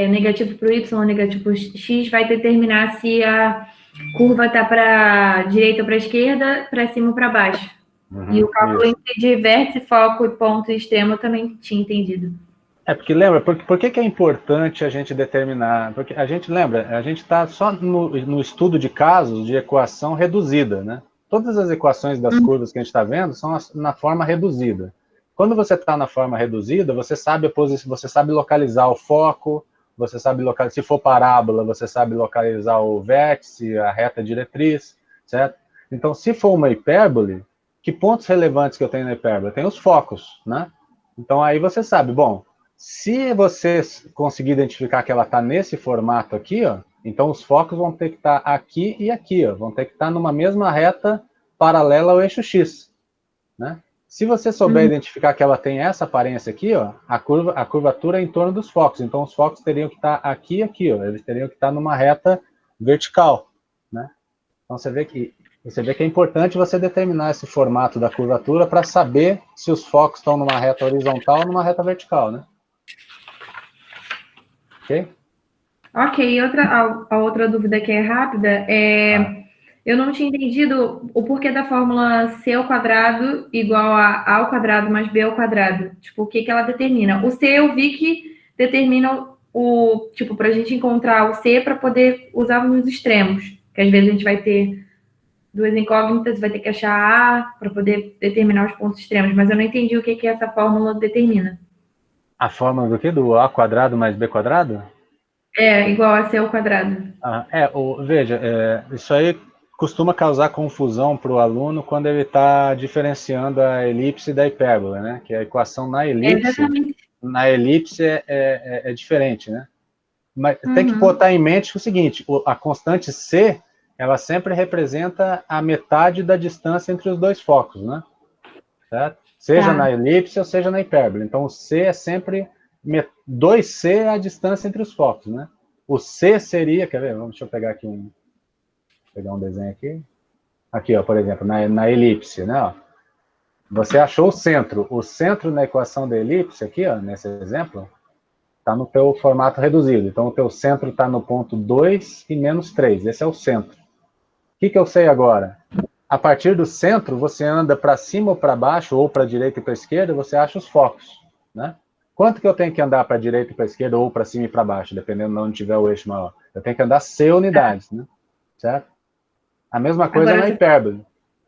negativo para o Y ou negativo para o X, vai determinar se a curva está para direita ou para esquerda, para cima ou para baixo. E o cálculo entre de vértice, foco e ponto extremo eu também tinha entendido. Porque lembra, por que é importante a gente determinar? Porque a gente lembra, a gente está só no estudo de casos de equação reduzida, né? Todas as equações das curvas que a gente está vendo são na forma reduzida. Quando você está na forma reduzida, você sabe você sabe localizar o foco, você sabe localizar, se for parábola, você sabe localizar o vértice, a reta diretriz, certo? Então, se for uma hipérbole, que pontos relevantes que eu tenho na hipérbole? Tem os focos, né? Então, aí você sabe, bom, se você conseguir identificar que ela está nesse formato aqui, ó, então os focos vão ter que estar aqui e aqui, ó, vão ter que estar numa mesma reta paralela ao eixo X, né? Se você souber identificar que ela tem essa aparência aqui, ó, a curvatura é em torno dos focos, então os focos teriam que estar aqui e aqui, ó, eles teriam que estar numa reta vertical, né? Então você vê que é importante você determinar esse formato da curvatura para saber se os focos estão numa reta horizontal ou numa reta vertical, né? Ok, a outra dúvida que é rápida eu não tinha entendido o porquê da fórmula C ao quadrado igual a ao quadrado mais B ao quadrado. Tipo, o que ela determina? O C eu vi que determina tipo, para a gente encontrar o C para poder usar nos extremos. Que às vezes a gente vai ter duas incógnitas, vai ter que achar A para poder determinar os pontos extremos. Mas eu não entendi o que essa fórmula determina. A fórmula do quê? Do A quadrado mais B quadrado? Igual a C ao quadrado. Veja, isso aí costuma causar confusão para o aluno quando ele está diferenciando a elipse da hipérbole, né? Que a equação na elipse é diferente, né? Mas tem que botar em mente o seguinte, a constante C, ela sempre representa a metade da distância entre os dois focos, né? Certo? Seja na elipse ou seja na hipérbole. Então, o C é sempre 2C é a distância entre os focos, né? O C seria, quer ver? Deixa eu pegar aqui pegar um desenho aqui. Aqui, ó, por exemplo, na elipse, né? Ó. Você achou o centro. O centro na equação da elipse, aqui, ó, nesse exemplo, está no teu formato reduzido. Então, o teu centro está no ponto 2 e menos 3. Esse é o centro. O que eu sei agora? A partir do centro, você anda para cima ou para baixo, ou para a direita e para a esquerda, você acha os focos, né? Quanto que eu tenho que andar para a direita e para a esquerda, ou para cima e para baixo, dependendo de onde tiver o eixo maior? Eu tenho que andar C unidades, né? Certo? A mesma coisa na hipérbole.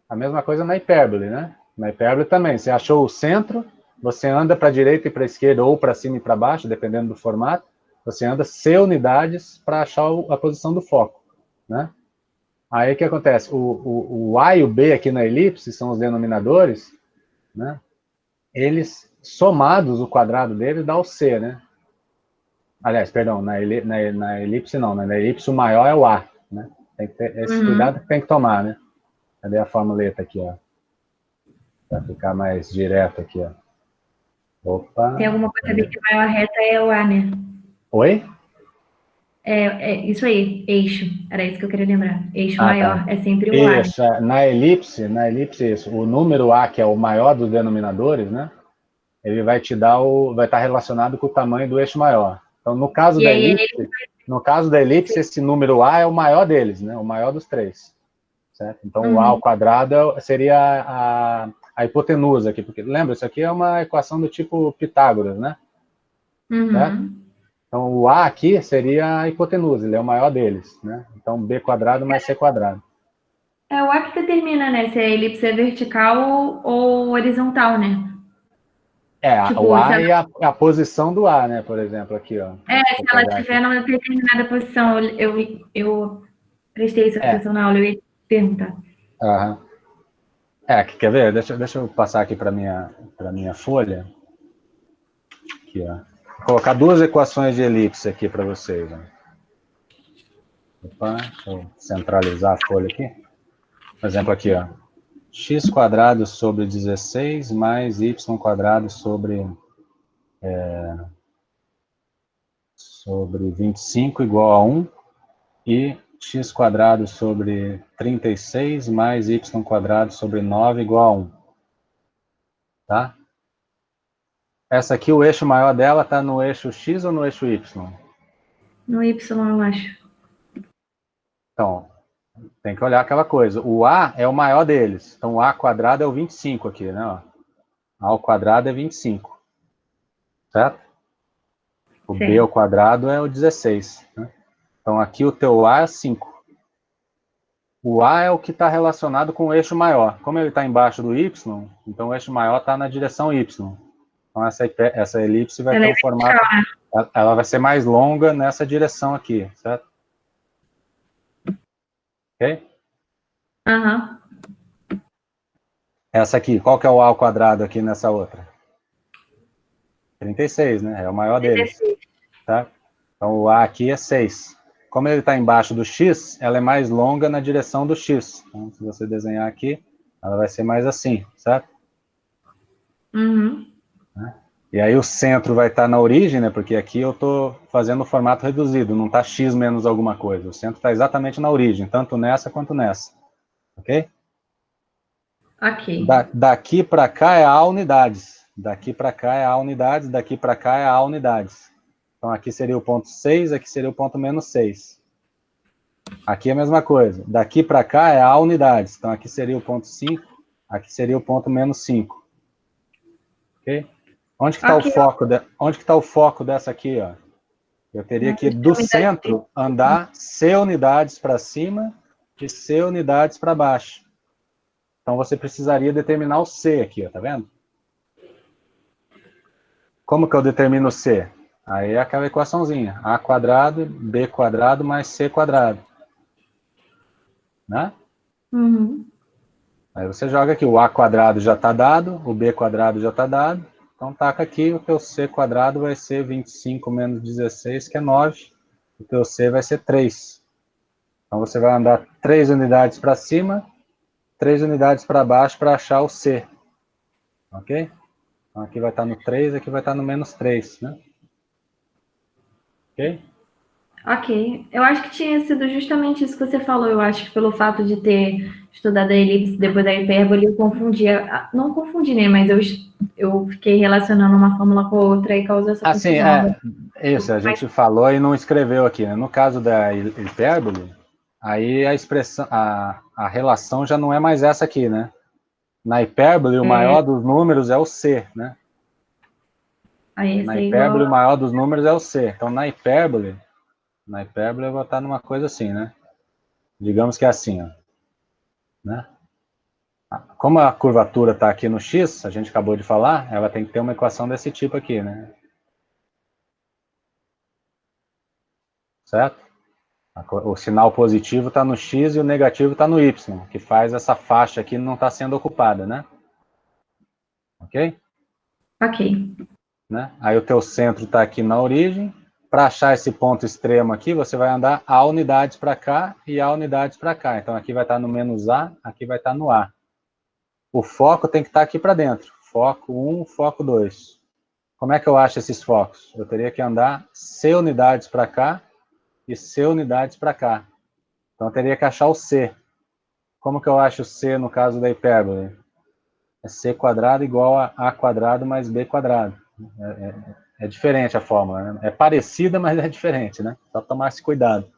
A mesma coisa na hipérbole, né? Na hipérbole também. Você achou o centro, você anda para a direita e para a esquerda, ou para cima e para baixo, dependendo do formato. Você anda C unidades para achar a posição do foco, né? Aí o que acontece? O A e o B aqui na elipse são os denominadores, né? Eles, somados, o quadrado deles dá o C, né? Aliás, perdão, na elipse não, né? Na elipse o maior é o A, né? Tem que ter esse cuidado que tem que tomar, né? Cadê a formuleta aqui, ó? Para ficar mais direto aqui, ó. Opa. Tem alguma coisa ali que a maior reta é o A, né? Oi? Isso aí, eixo. Era isso que eu queria lembrar. Eixo maior é sempre o A. Isso, na elipse, isso. O número A, que é o maior dos denominadores, né? Ele vai te dar vai estar relacionado com o tamanho do eixo maior. Então, no caso da elipse, esse número A é o maior deles, né? O maior dos três. Certo? Então, o A ao quadrado seria a hipotenusa aqui, porque lembra, isso aqui é uma equação do tipo Pitágoras, né? Certo? Então, o A aqui seria a hipotenusa, ele é o maior deles, né? Então, B quadrado mais C quadrado. É o A que determina, né, se a elipse é vertical ou horizontal, né? Tipo, o se A ela, e a posição do A, né? Por exemplo, aqui, ó. se Vou ela pegar estiver aqui. numa determinada posição, eu prestei essa É, atenção na aula, eu ia perguntar. aham. Quer ver? Deixa eu passar aqui para minha folha. Aqui, ó. Vou colocar duas equações de elipse aqui para vocês. Ó. Opa, deixa eu centralizar a folha aqui. Por exemplo, aqui, ó. X quadrado sobre 16 mais y quadrado sobre 25 igual a 1. E x quadrado sobre 36 mais y quadrado sobre 9 igual a 1. Tá? Essa aqui, o eixo maior dela está no eixo x ou no eixo y? No Y, eu acho. Então, tem que olhar aquela coisa. O A é o maior deles. Então, o A quadrado é o 25 aqui, né? Ó. A ao quadrado é 25. Certo? O B ao Certo. quadrado é o 16. Né? Então, aqui o teu A é 5. O A é o que está relacionado com o eixo maior. Como ele está embaixo do Y, então o eixo maior está na direção Y. Então, essa elipse vai Ela ter é um formato... Ela vai ser mais longa nessa direção aqui, certo? Ok? Aham. Essa aqui, qual que é o A ao quadrado aqui nessa outra? 36, né? É o maior deles. Tá? Então, o A aqui é 6. Como ele está embaixo do X, ela é mais longa na direção do X. Então, se você desenhar aqui, ela vai ser mais assim, certo? Uhum. E aí o centro vai estar na origem, né? Porque aqui eu estou fazendo o formato reduzido, não está x menos alguma coisa. O centro está exatamente na origem, tanto nessa quanto nessa. Ok? Ok. Daqui para cá é A unidades. Daqui para cá é A unidades, daqui para cá é A unidades. Então aqui seria o ponto 6, aqui seria o ponto menos 6. Aqui é a mesma coisa. Daqui para cá é A unidades. Então aqui seria o ponto 5, aqui seria o ponto menos 5. Ok? Onde que está o Ok. foco? Onde que está o foco dessa aqui, ó? Eu teria que, do centro, andar C unidades para cima e C unidades para baixo. Então, você precisaria determinar o C aqui, ó, tá vendo? Como que eu determino o C? Aí é aquela equaçãozinha. A quadrado, B quadrado mais C quadrado. Né? Uhum. Aí você joga aqui, o A quadrado já está dado, o B quadrado já está dado. Então, taca aqui, o teu C quadrado vai ser 25 menos 16, que é 9. O teu C vai ser 3. Então, você vai andar 3 unidades para cima, 3 unidades para baixo para achar o C. Ok? Então, aqui vai estar no 3, aqui vai estar no menos 3, né? Ok? Ok. Eu acho que tinha sido justamente isso que você falou. Eu acho que pelo fato de ter estudado a elipse depois da hipérbole, eu confundia. Não confundi, né? Mas eu fiquei relacionando uma fórmula com a outra e causou essa Assim, confusão. isso, a gente falou e não escreveu aqui, né? No caso da hipérbole, aí a expressão, a relação já não é mais essa aqui, né? Na hipérbole, o maior dos números é o C, né? Aí ia Na ser igual. hipérbole, o maior dos números é o C. Então, na hipérbole eu vou estar numa coisa assim, né? Digamos que é assim, ó. Né? Como a curvatura está aqui no x, a gente acabou de falar, ela tem que ter uma equação desse tipo aqui, né? Certo? O sinal positivo está no x e o negativo está no y, que faz essa faixa aqui não estar sendo ocupada, né? Ok? Ok. Né? Aí o teu centro está aqui na origem. Para achar esse ponto extremo aqui, você vai andar A unidades para cá e A unidades para cá. Então aqui vai estar no menos A, aqui vai estar no A. O foco tem que estar aqui para dentro. Foco 1, foco 2. Como é que eu acho esses focos? Eu teria que andar C unidades para cá e C unidades para cá. Então eu teria que achar o C. Como que eu acho o C no caso da hipérbole? É C quadrado igual a A quadrado mais B quadrado. É diferente a fórmula, né? É parecida, mas é diferente, né? Só tomar esse cuidado.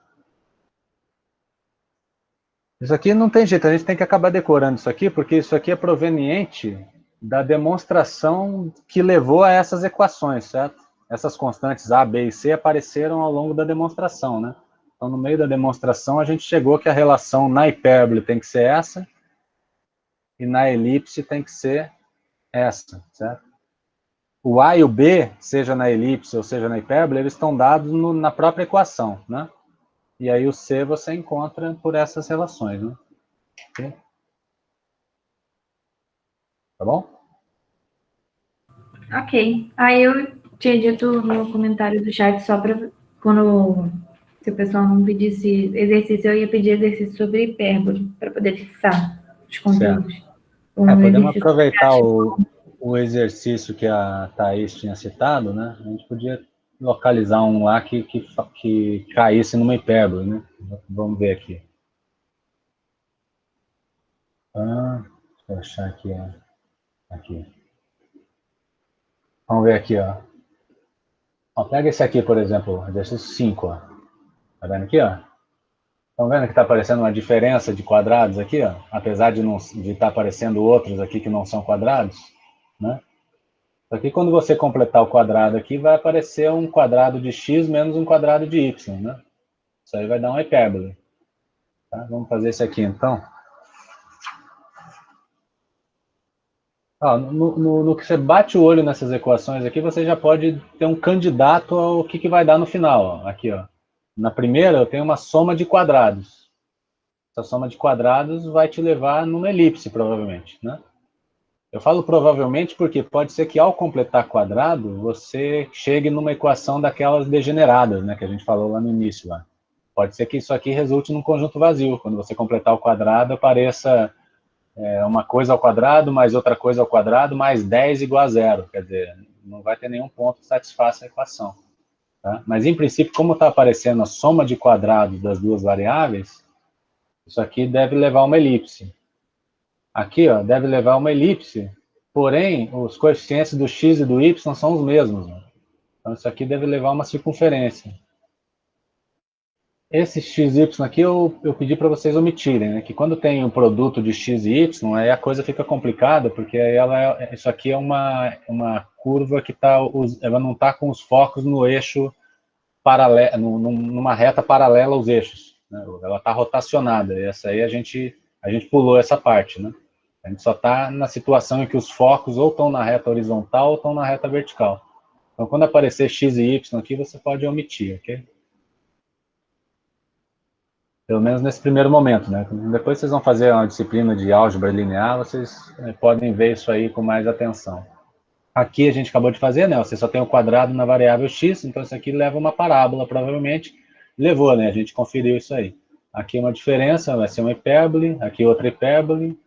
Isso aqui não tem jeito, a gente tem que acabar decorando isso aqui, porque isso aqui é proveniente da demonstração que levou a essas equações, certo? Essas constantes A, B e C apareceram ao longo da demonstração, né? Então, no meio da demonstração, a gente chegou que a relação na hipérbole tem que ser essa, e na elipse tem que ser essa, certo? o A e o B, seja na elipse ou seja na hipérbole, eles estão dados na própria equação, né? E aí o C você encontra por essas relações, né? Ok? Tá bom? Ok. Aí eu tinha dito no comentário do chat só para quando se o pessoal não pedisse exercício, eu ia pedir exercício sobre hipérbole para poder fixar os Certo. conteúdos. Um Podemos exercício aproveitar prático. o exercício que a Thaís tinha citado, né? A gente podia localizar um lá que caísse numa hipérbole, né? Vamos ver aqui. Deixa eu achar aqui, ó. Aqui. Vamos ver aqui, ó. Pega esse aqui, por exemplo, exercício 5, ó. Tá vendo aqui, ó? Estão vendo que está aparecendo uma diferença de quadrados aqui, ó? Apesar de estar aparecendo outros aqui que não são quadrados, né? Aqui, quando você completar o quadrado aqui, vai aparecer um quadrado de x menos um quadrado de y, né? Isso aí vai dar uma hipérbole. Tá? Vamos fazer isso aqui, então. No que você bate o olho nessas equações aqui, você já pode ter um candidato ao que vai dar no final. Ó. Aqui, ó. Na primeira, eu tenho uma soma de quadrados. Essa soma de quadrados vai te levar numa elipse, provavelmente, né? Eu falo provavelmente porque pode ser que ao completar quadrado, você chegue numa equação daquelas degeneradas, né, que a gente falou lá no início. Lá. Pode ser que isso aqui resulte num conjunto vazio. Quando você completar o quadrado, apareça uma coisa ao quadrado, mais outra coisa ao quadrado, mais 10 igual a zero. Quer dizer, não vai ter nenhum ponto que satisfaça a equação. Tá? Mas, em princípio, como está aparecendo a soma de quadrados das duas variáveis, isso aqui deve levar a uma elipse. Aqui, ó, deve levar a uma elipse, porém, os coeficientes do x e do y são os mesmos. Né? Então, isso aqui deve levar a uma circunferência. Esse x e y aqui eu pedi para vocês omitirem, né? Que quando tem o produto de x e y, aí a coisa fica complicada, porque isso aqui é uma curva que ela não está com os focos no eixo paralelo, numa reta paralela aos eixos. Né? Ela está rotacionada, e essa aí a gente pulou essa parte, né? A gente só está na situação em que os focos ou estão na reta horizontal ou estão na reta vertical. Então, quando aparecer x e y aqui, você pode omitir, ok? Pelo menos nesse primeiro momento, né? Depois vocês vão fazer uma disciplina de álgebra linear, vocês podem ver isso aí com mais atenção. Aqui a gente acabou de fazer, né? Você só tem o quadrado na variável x, então isso aqui leva uma parábola, provavelmente. Levou, né? A gente conferiu isso aí. Aqui uma diferença, vai ser uma hipérbole, aqui outra hipérbole,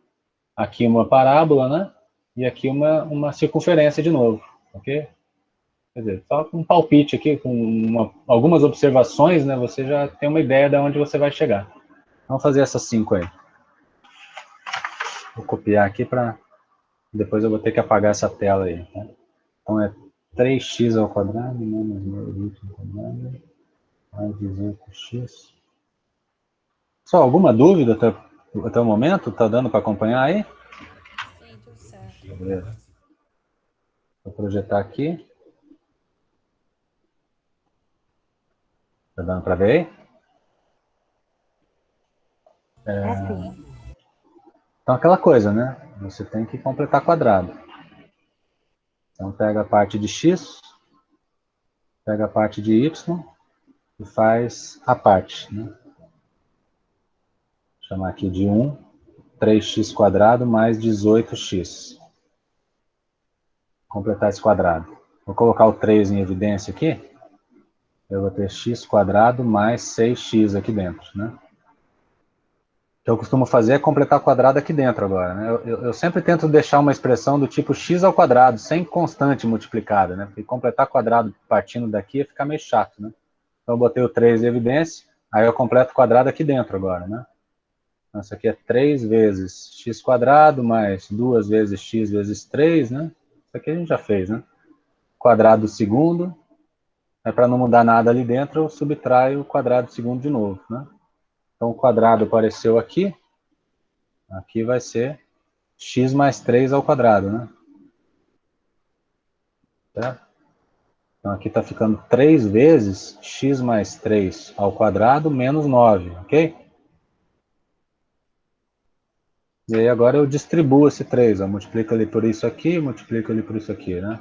aqui uma parábola, né? E aqui uma circunferência de novo, ok? Quer dizer, só com um palpite aqui, com algumas observações, né? Você já tem uma ideia de onde você vai chegar. Vamos fazer essas 5 aí. Vou copiar aqui para... Depois eu vou ter que apagar essa tela aí, tá? Então é 3x ao quadrado menos 9y ao quadrado mais 18x. Só alguma dúvida até o momento? Tá dando para acompanhar aí? Sim, tudo certo. Beleza. Vou projetar aqui. Tá dando para ver aí? Então, aquela coisa, né? Você tem que completar quadrado. Então, pega a parte de x, pega a parte de y e faz a parte, né? Vou chamar aqui de 1, 3x quadrado mais 18x. Completar esse quadrado. Vou colocar o 3 em evidência aqui. Eu vou ter x quadrado mais 6x aqui dentro, né? O que eu costumo fazer é completar o quadrado aqui dentro agora, né? Eu sempre tento deixar uma expressão do tipo x ao quadrado, sem constante multiplicada, né? Porque completar quadrado partindo daqui ia ficar meio chato, né? Então eu botei o 3 em evidência, aí eu completo o quadrado aqui dentro agora, né? Então isso aqui é 3 vezes x quadrado mais 2 vezes x vezes 3, né? Isso aqui a gente já fez, né? Quadrado segundo, para não mudar nada ali dentro, eu subtraio o quadrado segundo de novo, né? Então o quadrado apareceu aqui, aqui vai ser x mais 3 ao quadrado, né? Certo? Então aqui está ficando 3 vezes x mais 3 ao quadrado menos 9, ok? E aí agora eu distribuo esse 3, ó, multiplico ali por isso aqui, multiplico ali por isso aqui, né?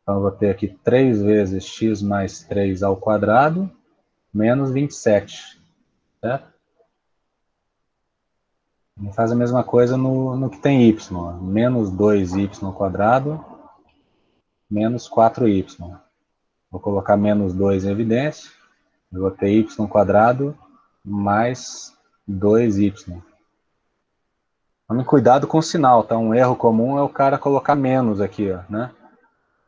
Então, eu vou ter aqui 3 vezes x mais 3 ao quadrado, menos 27, certo? Vamos fazer a mesma coisa no que tem y, ó. Menos 2y ao quadrado, menos 4y. Vou colocar menos 2 em evidência, eu vou ter y ao quadrado mais 2y. Tome cuidado com o sinal, tá? Um erro comum é o cara colocar menos aqui, ó, né?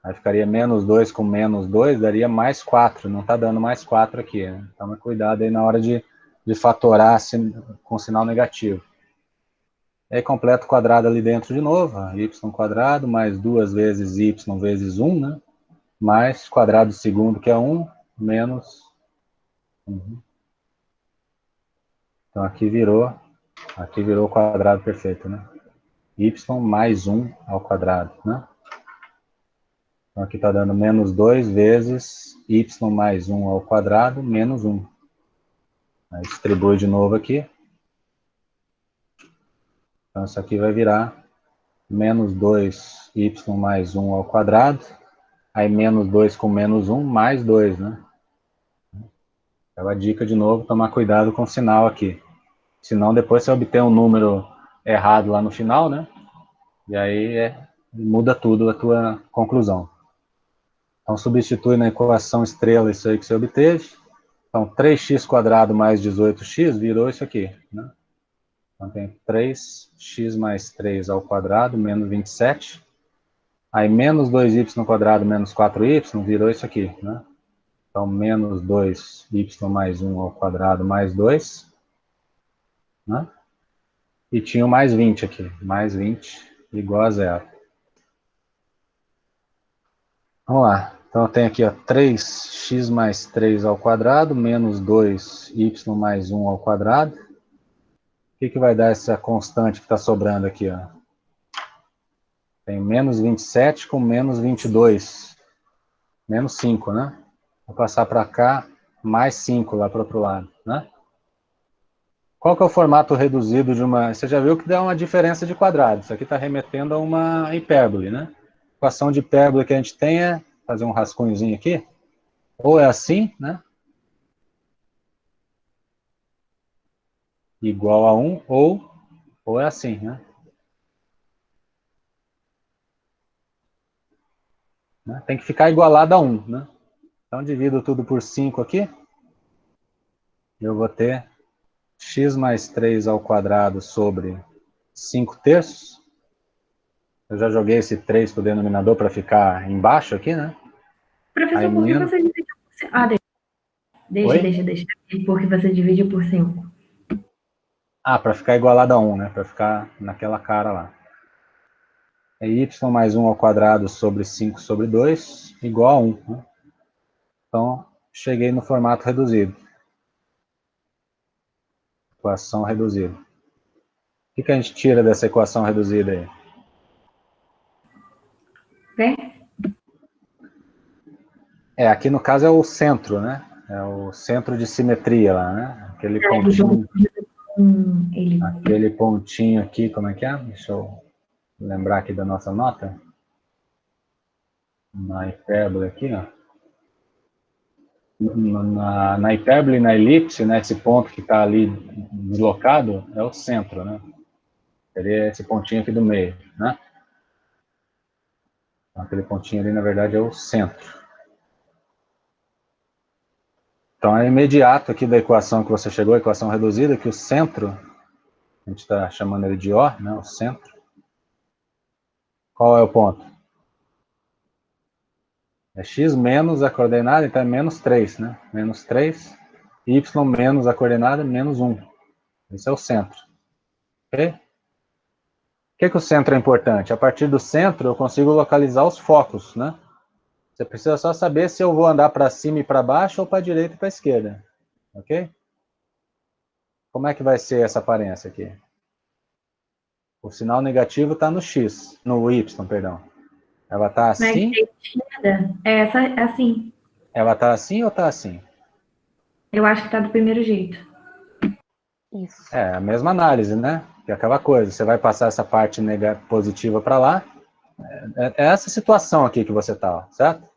Aí ficaria menos 2 com menos 2, daria mais 4. Não está dando mais 4 aqui, né? Toma cuidado aí na hora de fatorar com sinal negativo. E aí completa o quadrado ali dentro de novo. Y quadrado mais 2 vezes y vezes 1, né? Mais quadrado segundo, que é 1, menos... Então aqui virou o quadrado perfeito, né? Y mais 1 ao quadrado, né? Então, aqui está dando menos 2 vezes y mais 1 ao quadrado, menos 1. Aí, distribui de novo aqui. Então, isso aqui vai virar menos 2y mais 1 ao quadrado. Aí, menos 2 com menos 1, mais 2, né? Então, a dica, de novo, tomar cuidado com o sinal aqui. Senão, depois você obter um número errado lá no final, né? E aí, muda tudo a tua conclusão. Então, substitui na equação estrela isso aí que você obteve. Então, 3x quadrado mais 18x virou isso aqui, né? Então, tem 3x mais 3 ao quadrado, menos 27. Aí, menos 2y quadrado menos 4y virou isso aqui, né? Então, menos 2y mais 1 ao quadrado mais 2. Né? E tinha o mais 20 aqui. Mais 20 igual a zero. Vamos lá. Então, eu tenho aqui, ó, 3x mais 3 ao quadrado, menos 2y mais 1 ao quadrado. O que vai dar essa constante que está sobrando aqui? Ó? Tem menos 27 com menos 22. Menos 5, né? Vou passar para cá, mais 5 lá para o outro lado, né? Qual que é o formato reduzido de uma... Você já viu que dá uma diferença de quadrado. Isso aqui está remetendo a uma hipérbole, né? A equação de hipérbole que a gente tem é... Fazer um rascunhozinho aqui. Ou é assim, né? Igual a 1, ou é assim, né? Tem que ficar igualado a 1, né? Então, divido tudo por 5 aqui. Eu vou ter x mais 3 ao quadrado sobre 5 terços. Eu já joguei esse 3 para o denominador para ficar embaixo aqui, né? Professor, aí, por que você divide por 5? Ah, deixa. Por que você divide por 5? Ah, para ficar igualado a 1, né? Para ficar naquela cara lá. É y mais 1 ao quadrado sobre 5 sobre 2 igual a 1. Né? Então, cheguei no formato reduzido. Equação reduzida. O que a gente tira dessa equação reduzida aí? Aqui no caso é o centro, né? É o centro de simetria lá, né? Aquele pontinho. Aquele pontinho aqui, como é que é? Deixa eu lembrar aqui da nossa nota. Na hipérbole aqui, ó. Na hipérbole e na elipse, né? Esse ponto que está ali deslocado é o centro, né? Seria esse pontinho aqui do meio, né? Aquele pontinho ali, na verdade, é o centro. Então, é imediato aqui da equação que você chegou, a equação reduzida, que o centro, a gente está chamando ele de O, né? O centro. Qual é o ponto? É x menos a coordenada, então é menos 3, né? Menos 3. Y menos a coordenada, menos 1. Esse é o centro. Ok? Por que o centro é importante? A partir do centro, eu consigo localizar os focos, né? Você precisa só saber se eu vou andar para cima e para baixo ou para a direita e para a esquerda. Ok? Como é que vai ser essa aparência aqui? O sinal negativo está no x, no y, perdão. Ela está assim? Essa é assim. Ela está assim ou está assim? Eu acho que está do primeiro jeito. Isso. É a mesma análise, né? Que é aquela coisa, você vai passar essa parte positiva para lá, é essa situação aqui que você está, certo?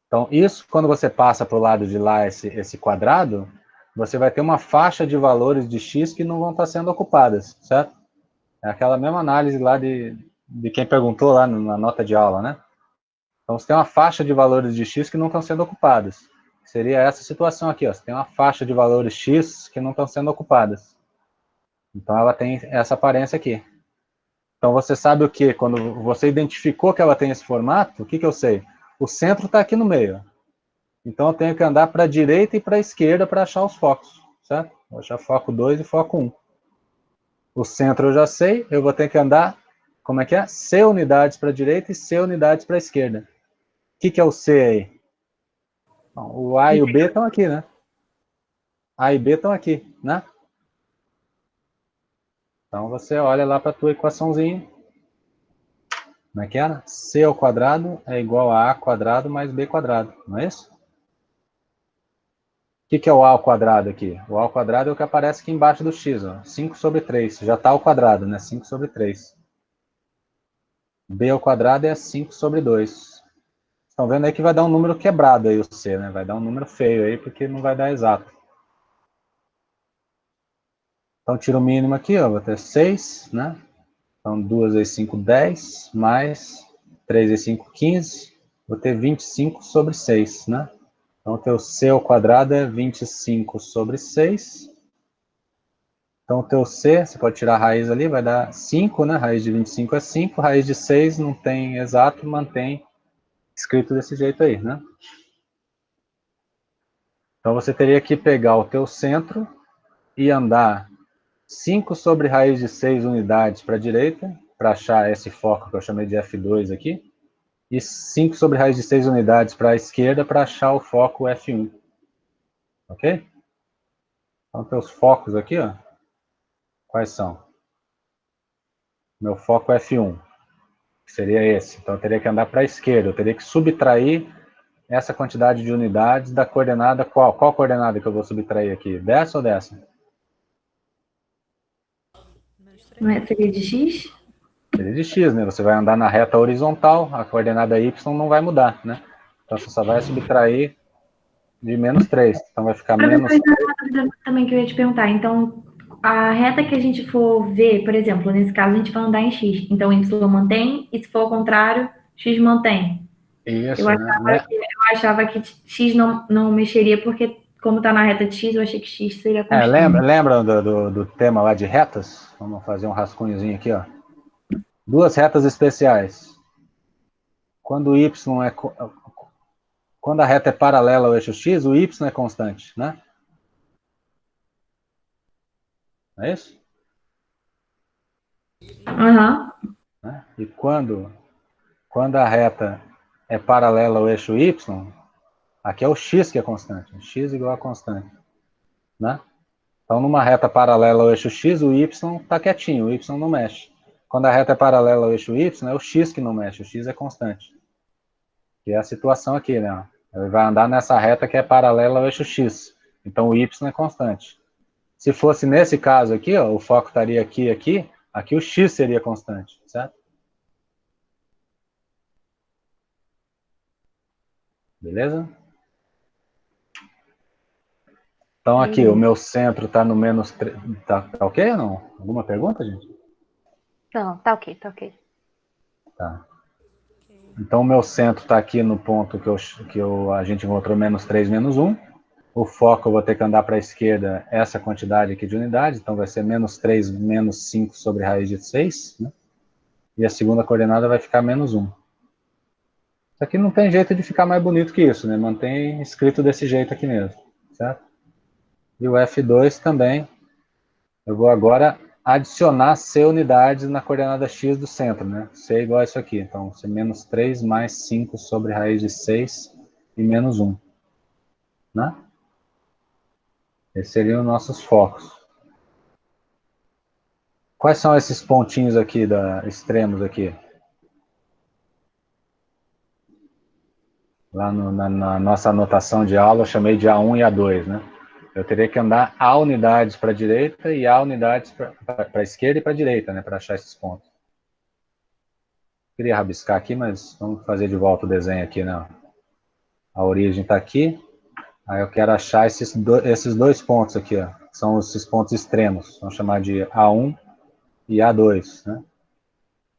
Então, isso, quando você passa para o lado de lá esse quadrado, você vai ter uma faixa de valores de x que não vão estar sendo ocupadas, certo? É aquela mesma análise lá de quem perguntou lá na nota de aula, né? Então, você tem uma faixa de valores de x que não estão sendo ocupadas. Seria essa situação aqui, ó. Você tem uma faixa de valores x que não estão sendo ocupadas. Então, ela tem essa aparência aqui. Então, você sabe o que? Quando você identificou que ela tem esse formato, o que eu sei? O centro está aqui no meio. Então, eu tenho que andar para a direita e para a esquerda para achar os focos, certo? Vou achar foco 2 e foco 1. O centro eu já sei, eu vou ter que andar, como é que é? C unidades para a direita e C unidades para a esquerda. O que é o C aí? Bom, o A e o B estão aqui, né? A e B estão aqui, né? Então, você olha lá para a tua equaçãozinha. Como é que era? C ao quadrado é igual a A quadrado mais B quadrado, não é isso? O que é o A ao quadrado aqui? O A ao quadrado é o que aparece aqui embaixo do x, ó, 5 sobre 3. Já está ao quadrado, né? 5 sobre 3. B ao quadrado é 5 sobre 2. Estão vendo aí que vai dar um número quebrado aí o C, né? Vai dar um número feio aí, porque não vai dar exato. Então, tiro o mínimo aqui, ó, vou ter 6, né? Então, 2 vezes 5, 10, mais 3 vezes 5, 15. Vou ter 25 sobre 6, né? Então, o teu C ao quadrado é 25 sobre 6. Então, o teu C, você pode tirar a raiz ali, vai dar 5, né? Raiz de 25 é 5, raiz de 6 não tem exato, mantém escrito desse jeito aí, né? Então, você teria que pegar o teu centro e andar 5 sobre raiz de 6 unidades para a direita, para achar esse foco que eu chamei de F2 aqui, e 5 sobre raiz de 6 unidades para a esquerda para achar o foco F1. Ok? Então, teus focos aqui, ó, quais são? Meu foco é F1, que seria esse. Então, eu teria que andar para a esquerda, eu teria que subtrair essa quantidade de unidades da coordenada qual? Qual coordenada que eu vou subtrair aqui? Dessa ou dessa? Não é? Seria de x? Seria de x, né? Você vai andar na reta horizontal, a coordenada y não vai mudar, né? Então, você só vai subtrair de menos 3. Então, vai ficar menos... Professor, uma dúvida também que eu ia te perguntar. Então, a reta que a gente for ver, por exemplo, nesse caso, a gente vai andar em x. Então, y mantém, e se for ao contrário, x mantém. Isso, Eu né? achava que x não mexeria, porque como está na reta de x, eu achei que x seria constante. Lembra do tema lá de retas? Vamos fazer um rascunhozinho aqui, ó. Duas retas especiais. Quando quando a reta é paralela ao eixo x, o y é constante, né? Não é isso? Aham. Né? E quando a reta é paralela ao eixo y, aqui é o x que é constante. X igual a constante. Né? Então, numa reta paralela ao eixo x, o y está quietinho, o y não mexe. Quando a reta é paralela ao eixo y, é o x que não mexe, o x é constante. Que é a situação aqui, né? Ele vai andar nessa reta que é paralela ao eixo x. Então, o y é constante. Se fosse nesse caso aqui, ó, o foco estaria aqui, aqui o x seria constante, certo? Beleza? Então, aqui, o meu centro está no menos 3. Tá ok ou não? Alguma pergunta, gente? Não, tá ok, tá ok. Tá. Então, o meu centro está aqui no ponto que a gente encontrou menos 3, menos 1. O foco eu vou ter que andar para a esquerda essa quantidade aqui de unidades. Então, vai ser menos 3, menos 5 sobre raiz de 6. Né? E a segunda coordenada vai ficar menos 1. Isso aqui não tem jeito de ficar mais bonito que isso, né? Mantém escrito desse jeito aqui mesmo, certo? E o F2 também. Eu vou agora adicionar C unidades na coordenada X do centro, né? C é igual a isso aqui. Então, C menos 3 mais 5 sobre raiz de 6 e menos 1. Né? Esses seriam os nossos focos. Quais são esses pontinhos aqui, extremos aqui? Lá na nossa anotação de aula, eu chamei de A1 e A2, né? Eu teria que andar A unidades para a direita e A unidades para a esquerda e para a direita, né? Para achar esses pontos. Queria rabiscar aqui, mas vamos fazer de volta o desenho aqui, né? A origem está aqui. Aí eu quero achar esses dois pontos aqui, ó. São esses pontos extremos. Vamos chamar de A1 e A2, né?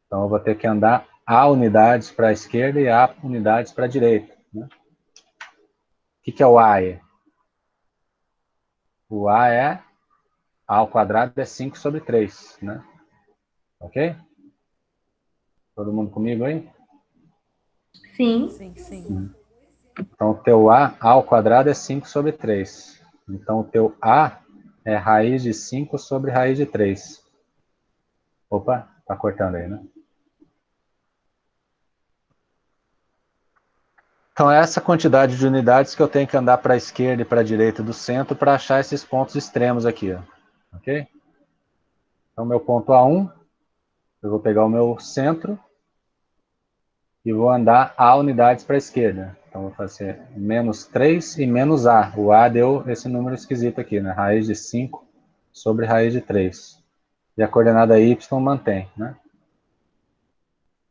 Então eu vou ter que andar A unidades para a esquerda e A unidades para a direita, né? O que é o A aí? O A é A ao quadrado é 5 sobre 3, né? Ok? Todo mundo comigo aí? Sim. Sim, sim. Então, o teu A ao quadrado é 5 sobre 3. Então, o teu A é raiz de 5 sobre raiz de 3. Opa, tá cortando aí, né? Então, é essa quantidade de unidades que eu tenho que andar para a esquerda e para a direita do centro para achar esses pontos extremos aqui, ó. Ok? Então, meu ponto A1, eu vou pegar o meu centro e vou andar A unidades para a esquerda. Então, vou fazer menos 3 e menos A. O A deu esse número esquisito aqui, né? Raiz de 5 sobre raiz de 3. E a coordenada y mantém, né?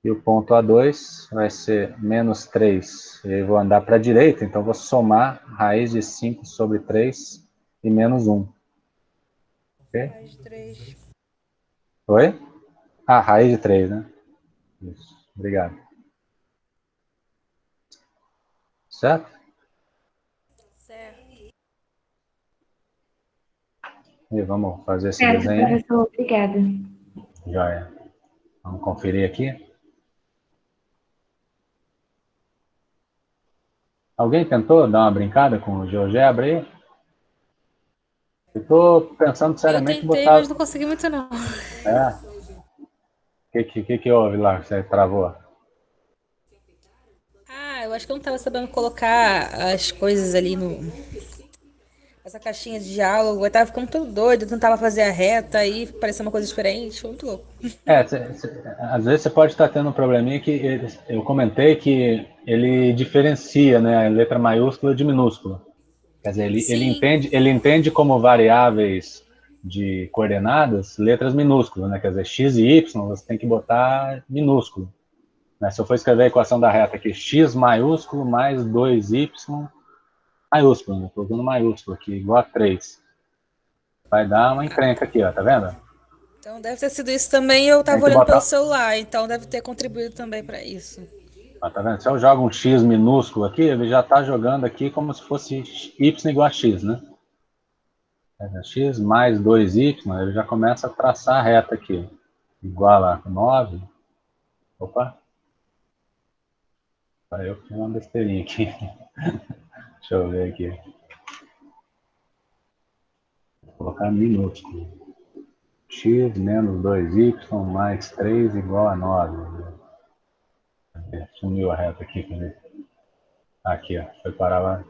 E o ponto A2 vai ser menos 3. E aí vou andar para a direita, então vou somar raiz de 5 sobre 3 e menos 1. Ok? Raiz de 3. Oi? Ah, raiz de 3, né? Isso. Obrigado. Certo? Certo. E vamos fazer esse Certo, desenho aí? professor. Obrigada. Joia. Vamos conferir aqui. Alguém tentou dar uma brincada com o GeoGebra aí? Eu estou pensando Eu seriamente em tentei, botar... mas não consegui muito, não. É? O que houve lá que você travou? Ah, eu acho que eu não tava sabendo colocar as coisas ali no. Essa caixinha de diálogo. Eu tava ficando todo doido, eu tentava fazer a reta, aí parecia uma coisa diferente. Muito louco. Às vezes você pode estar tendo um probleminha que eu comentei que ele diferencia, né, a letra maiúscula de minúscula. Quer dizer, Sim, ele entende como variáveis de coordenadas letras minúsculas, né? Quer dizer, x e y você tem que botar minúsculo. Né? Se eu for escrever a equação da reta aqui, x maiúsculo mais 2y maiúsculo, né? Estou usando maiúsculo aqui, igual a 3. Vai dar uma encrenca aqui, ó, tá vendo? então deve ter sido isso também. Eu Tem tava que olhando pelo botar, celular, então deve ter contribuído também pra isso. ó, tá vendo? Se eu jogo um x minúsculo aqui, ele já está jogando aqui como se fosse y igual a x, né? X mais 2y, ele já começa a traçar a reta aqui. Igual a 9. Opa. Aí eu fiz uma besteirinha aqui. Deixa eu ver aqui. Vou colocar minúsculo. X menos 2y mais 3 igual a 9. Sumiu a reta aqui. Aqui, ó. Foi parar lá.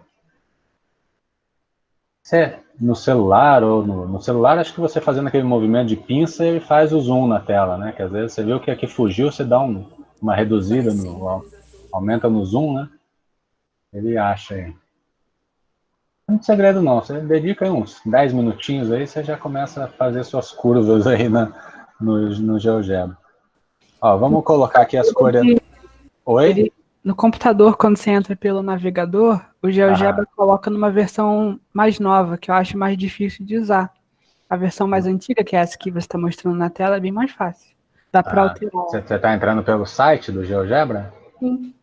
Você, no celular ou no celular, acho que você fazendo aquele movimento de pinça, ele faz o zoom na tela, né? Que às vezes você viu que aqui fugiu, você dá uma reduzida, Faz sim. aumenta no zoom, né? Ele acha aí. Não tem segredo não, você dedica aí uns 10 minutinhos aí, você já começa a fazer suas curvas aí no GeoGebra. Ó, vamos colocar aqui as coordenadas. Oi? No computador, quando você entra pelo navegador, o GeoGebra Aham. coloca numa versão mais nova, que eu acho mais difícil de usar. A versão mais antiga, que é essa que você está mostrando na tela, é bem mais fácil. Dá para Ah, alterar. você está entrando pelo site do GeoGebra? Sim.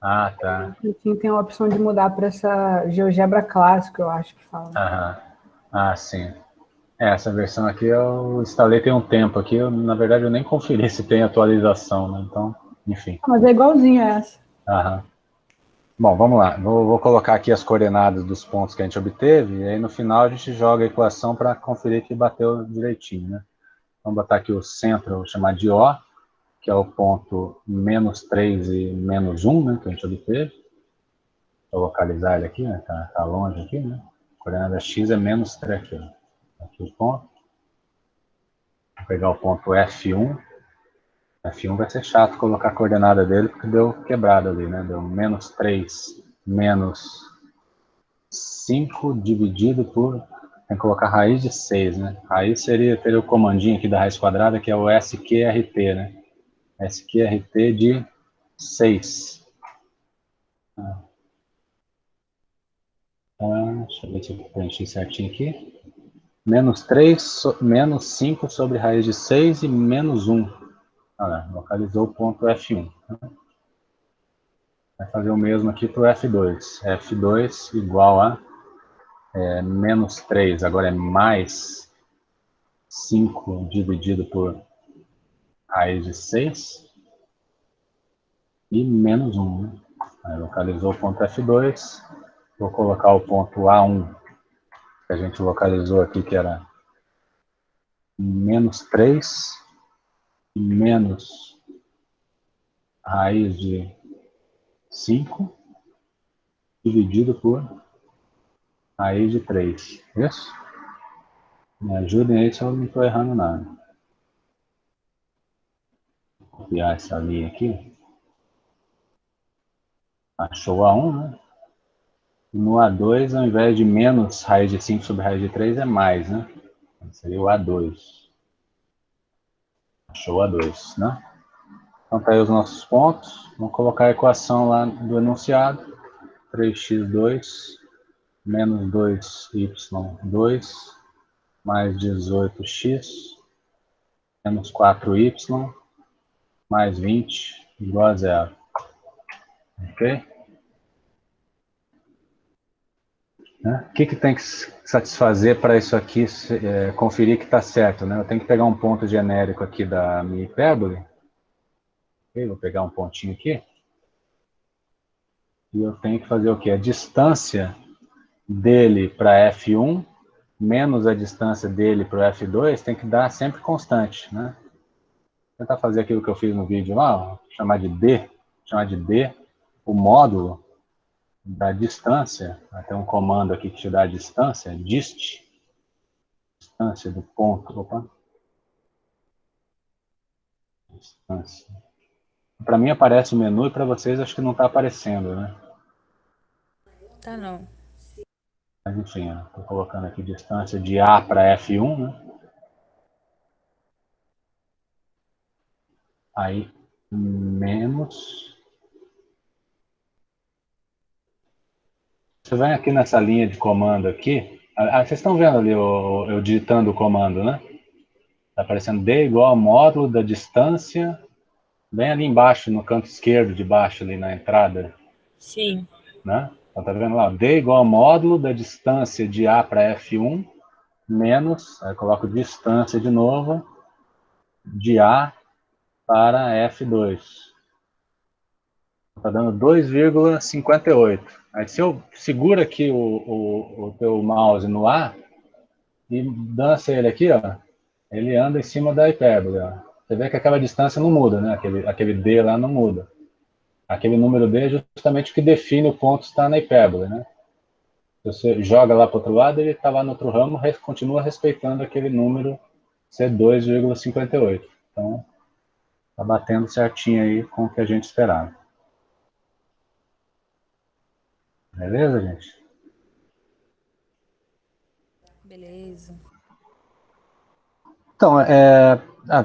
Ah, tá. Aqui tem a opção de mudar para essa GeoGebra clássico, eu acho que fala. Aham. Ah, sim. Essa versão aqui eu instalei tem um tempo aqui, na verdade eu nem conferi se tem atualização, né? Então, enfim. Mas é igualzinho a essa. Aham. Bom, vamos lá. Vou colocar aqui as coordenadas dos pontos que a gente obteve, e aí no final a gente joga a equação para conferir que bateu direitinho, né? Vamos botar aqui o centro, vou chamar de O, que é o ponto menos 3 e menos 1, né, que a gente obteve. Vou localizar ele aqui, né? Tá longe aqui, né? A coordenada x é menos 3 aqui, ó. Aqui o ponto. Vou pegar o ponto F1. F1 vai ser chato colocar a coordenada dele, porque deu quebrado ali, né? Deu menos 3 menos 5 dividido por... Tem que colocar raiz de 6, né? Raiz teria o comandinho aqui da raiz quadrada, que é o SQRT, né? SQRT de 6. Deixa eu ver se eu preenchi certinho aqui. Menos 3, menos 5 sobre raiz de 6 e menos 1. Localizou o ponto F1. Vai fazer o mesmo aqui para o F2. F2 igual a menos 3, agora é mais 5 dividido por raiz de 6 e menos 1. Né? Aí localizou o ponto F2. Vou colocar o ponto A1, que a gente localizou aqui, que era menos 3 e menos raiz de 5 dividido por raiz de 3. Isso? Me ajudem aí se eu não estou errando nada. Vou copiar essa linha aqui. Achou A1, né? No A2, ao invés de menos raiz de 5 sobre raiz de 3, é mais, né? Seria o A2. Achou o A2, né? Então, tá aí os nossos pontos. Vamos colocar a equação lá do enunciado. 3x2 menos 2y2 mais 18x menos 4y mais 20 igual a 0. Ok? O que tem que satisfazer para isso aqui conferir que está certo? Né? Eu tenho que pegar um ponto genérico aqui da minha hipérbole. Okay? Vou pegar um pontinho aqui. E eu tenho que fazer o quê? A distância dele para F1 menos a distância dele para o F2 tem que dar sempre constante. Né? Vou tentar fazer aquilo que eu fiz no vídeo lá, ó, chamar de D o módulo da distância. Tem um comando aqui que te dá a distância, dist, distância do ponto. Opa. Distância. Para mim aparece o menu e para vocês acho que não está aparecendo, né? Tá não. Mas enfim, estou colocando aqui distância de A para F1, né? Aí, menos. Você vem aqui nessa linha de comando aqui. Vocês estão vendo ali eu digitando o comando, né? Está aparecendo D igual a módulo da distância, bem ali embaixo, no canto esquerdo de baixo, ali na entrada. Sim. Né? Então, tá vendo lá? D igual a módulo da distância de A para F1, menos, aí eu coloco distância de novo, de A para F2. Está dando 2,58. Aí se eu seguro aqui o teu mouse no A e dança ele aqui, ó, ele anda em cima da hipérbole. Ó. Você vê que aquela distância não muda, né? Aquele D lá não muda. Aquele número D é justamente o que define o ponto que está na hipérbole, né? Se você joga lá para o outro lado, ele está lá no outro ramo, continua respeitando aquele número ser 2,58. Então, está batendo certinho aí com o que a gente esperava. Beleza, gente? Beleza. Então,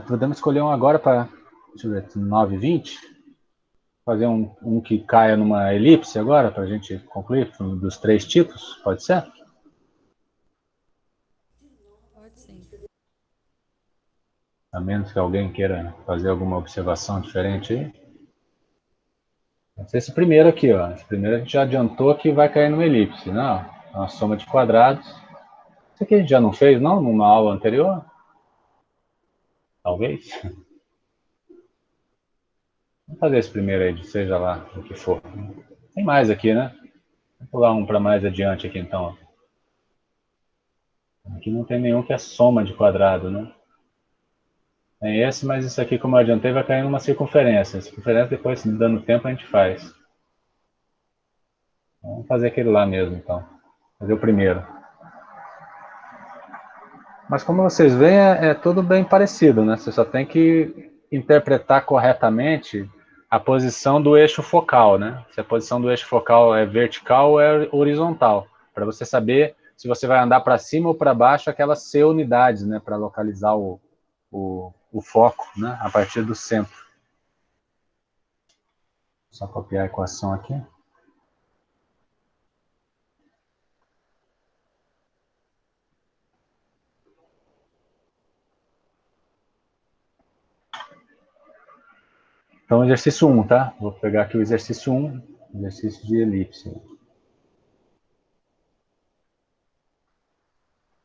podemos escolher um agora para, deixa eu ver, 9,20. Fazer um que caia numa elipse agora, para a gente concluir, dos 3 tipos, pode ser? Pode sim. A menos que alguém queira fazer alguma observação diferente aí. Esse primeiro aqui, ó. Esse primeiro a gente já adiantou que vai cair numa elipse, não? É uma soma de quadrados. Isso aqui a gente já não fez, não? Numa aula anterior? Talvez. Vamos fazer esse primeiro aí, seja lá o que for. Tem mais aqui, né? Vou pular um para mais adiante aqui, então. Aqui não tem nenhum que é soma de quadrado, né? Tem esse, mas isso aqui, como eu adiantei, vai cair numa circunferência. A circunferência, depois, dando tempo, a gente faz. Vamos fazer aquele lá mesmo, então. Fazer o primeiro. Mas como vocês veem, é tudo bem parecido, né? Você só tem que interpretar corretamente a posição do eixo focal, né? Se a posição do eixo focal é vertical ou é horizontal. Para você saber se você vai andar para cima ou para baixo, aquelas C unidades, né? Para localizar o foco, né? A partir do centro. Só copiar a equação aqui. Então, exercício 1, tá? Vou pegar aqui o exercício 1, exercício de elipse.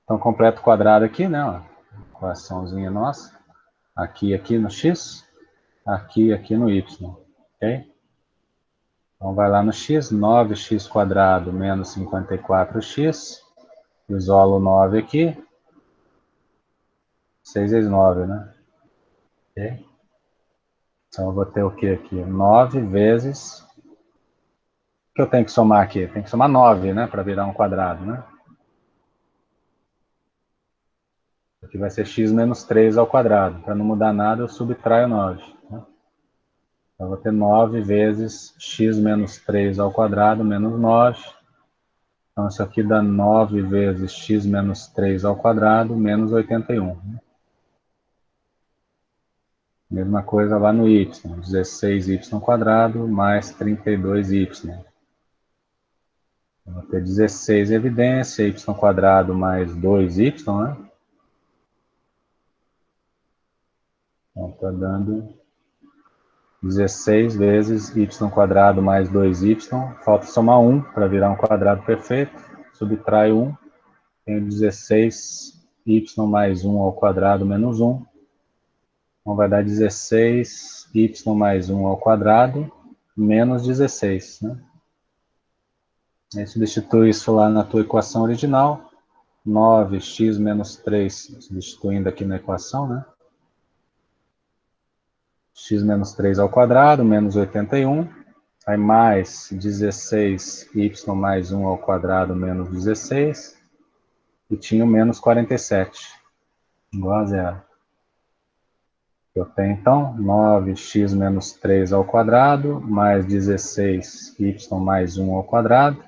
Então, completo o quadrado aqui, né? Ó, equaçãozinha nossa. Aqui no x, aqui no y, ok? Então, vai lá no x, 9x² menos 54x, isolo 9 aqui, 6 vezes 9, né? Ok? Então, eu vou ter o que aqui? 9 vezes... O que eu tenho que somar aqui? Tem que somar 9, né? Para virar um quadrado, né? Aqui vai ser x menos 3 ao quadrado. Para não mudar nada, eu subtraio 9. Né? Então, eu vou ter 9 vezes x menos 3 ao quadrado menos 9. Então, isso aqui dá 9 vezes x menos 3 ao quadrado menos 81. Mesma coisa lá no y. 16y² mais 32y. Eu vou ter 16 evidência, y² mais 2y, né? Então, está dando 16 vezes y² mais 2y. Falta somar 1 para virar um quadrado perfeito. Subtrai 1. Tenho 16y mais 1 ao quadrado menos 1. Então, vai dar 16y mais 1 ao quadrado menos 16, né? Aí substitui isso lá na tua equação original. 9x menos 3, substituindo aqui na equação, né? X menos 3 ao quadrado, menos 81. Aí mais 16y mais 1 ao quadrado, menos 16. E tinha o menos 47, igual a zero. Eu tenho, então, 9x menos 3 ao quadrado, mais 16y mais 1 ao quadrado.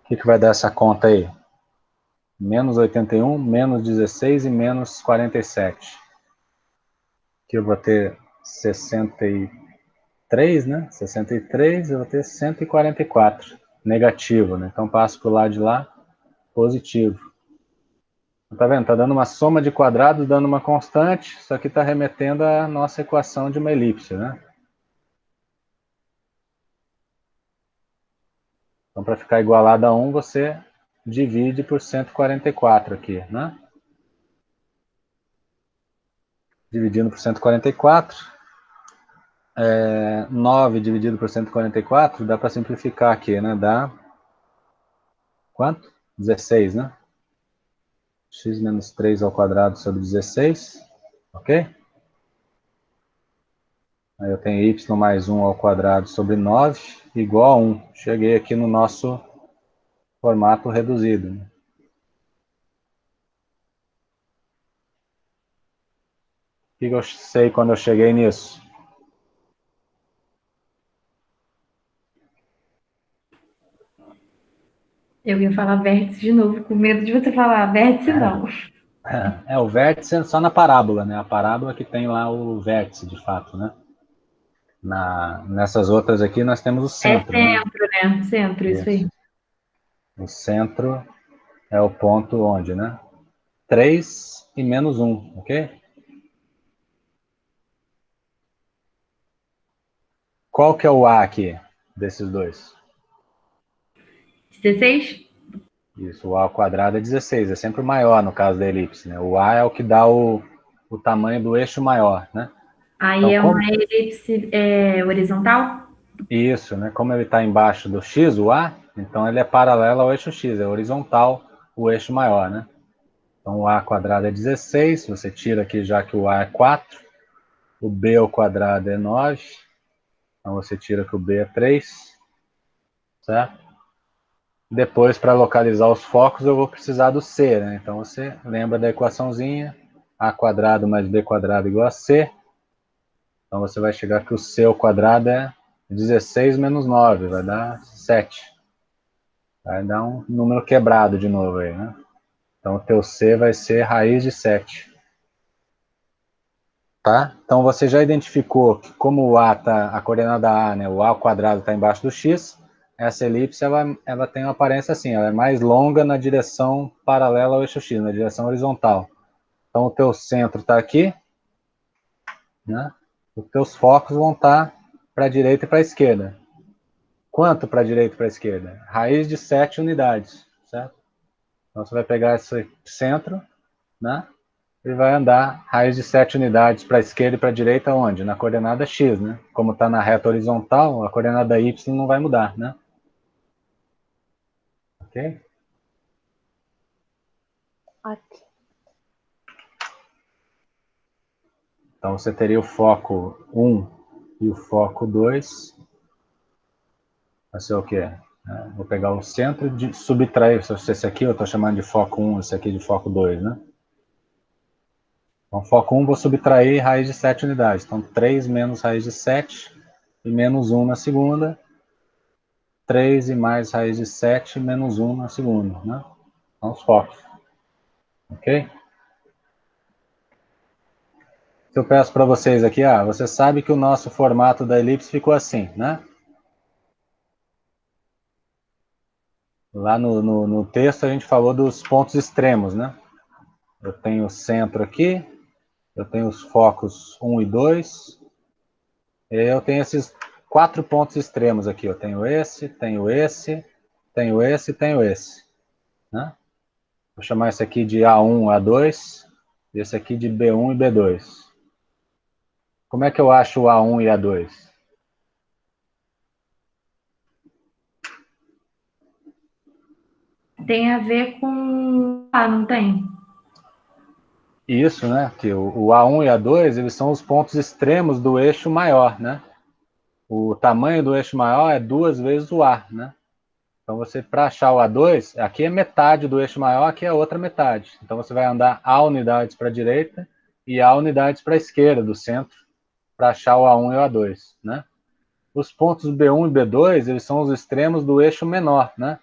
O que vai dar essa conta aí? Menos 81, menos 16 e menos 47. Aqui eu vou ter 63, né? 63, eu vou ter 144. Negativo, né? Então passo para o lado de lá, positivo. Tá vendo? Tá dando uma soma de quadrados, dando uma constante. Isso aqui está remetendo à nossa equação de uma elipse, né? Então, para ficar igualado a 1, você divide por 144 aqui, né? Dividindo por 144. 9 dividido por 144, dá para simplificar aqui, né? Dá quanto? 16, né? X menos 3 ao quadrado sobre 16, ok? Aí eu tenho y mais 1 ao quadrado sobre 9, igual a 1. Cheguei aqui no nosso formato reduzido. O que eu sei quando eu cheguei nisso? Eu ia falar vértice de novo, com medo de você falar vértice, não. O vértice é só na parábola, né? A parábola que tem lá o vértice, de fato, né? Nessas outras aqui nós temos o centro. É centro, né? Centro, isso aí. O centro é o ponto onde, né? 3 e menos 1, ok? Qual que é o A aqui, desses dois? 16? Isso, o A ao quadrado é 16, é sempre o maior no caso da elipse, né? O A é o que dá o tamanho do eixo maior, né? Aí Então, é uma elipse horizontal? Isso, né? Como ele está embaixo do x, o A, então ele é paralelo ao eixo x, é horizontal o eixo maior, né? Então o A quadrado é 16, você tira aqui já que o A é 4, o B ao quadrado é 9, então você tira que o B é 3, certo? Depois, para localizar os focos, eu vou precisar do C, né? Então você lembra da equaçãozinha, A quadrado mais B quadrado igual a C. Então você vai chegar que o C ao quadrado é 16 menos 9, vai dar 7. Vai dar um número quebrado de novo aí, né? Então o teu C vai ser raiz de 7. Tá? Então você já identificou que como o A tá, a coordenada A, né, o A ao quadrado está embaixo do X, essa elipse ela tem uma aparência assim, ela é mais longa na direção paralela ao eixo X, na direção horizontal. Então o teu centro está aqui, né? Os teus focos vão estar para a direita e para a esquerda. Quanto para a direita e para a esquerda? Raiz de 7 unidades, certo? Então você vai pegar esse centro, né? E vai andar raiz de 7 unidades para a esquerda e para a direita onde? Na coordenada x, né? Como está na reta horizontal, a coordenada y não vai mudar, né? Ok? Ok. Então você teria o foco 1 e o foco 2. Vai ser o quê? Vou pegar o centro e subtrair. Esse aqui eu estou chamando de foco 1, esse aqui de foco 2, né? Então, foco 1, vou subtrair raiz de 7 unidades. Então, 3 menos raiz de 7 e menos 1 na segunda. 3 e mais raiz de 7 menos 1 na segunda, né? São os focos. Ok? Se eu peço para vocês aqui, você sabe que o nosso formato da elipse ficou assim, né? Lá no texto a gente falou dos pontos extremos, né? Eu tenho o centro aqui, eu tenho os focos 1 e 2, e eu tenho esses 4 pontos extremos aqui. Eu tenho esse, tenho esse, tenho esse e tenho esse. Né? Vou chamar esse aqui de A1, A2, e esse aqui de B1 e B2. Como é que eu acho o A1 e A2? Tem a ver com. Ah, não tem? Isso, né? Que o A1 e A2, eles são os pontos extremos do eixo maior, né? O tamanho do eixo maior é 2 vezes o A, né? Então você, para achar o A2, aqui é metade do eixo maior, aqui é a outra metade. Então você vai andar A unidades para a direita e A unidades para a esquerda do centro, para achar o A1 e o A2, né? Os pontos B1 e B2, eles são os extremos do eixo menor, né?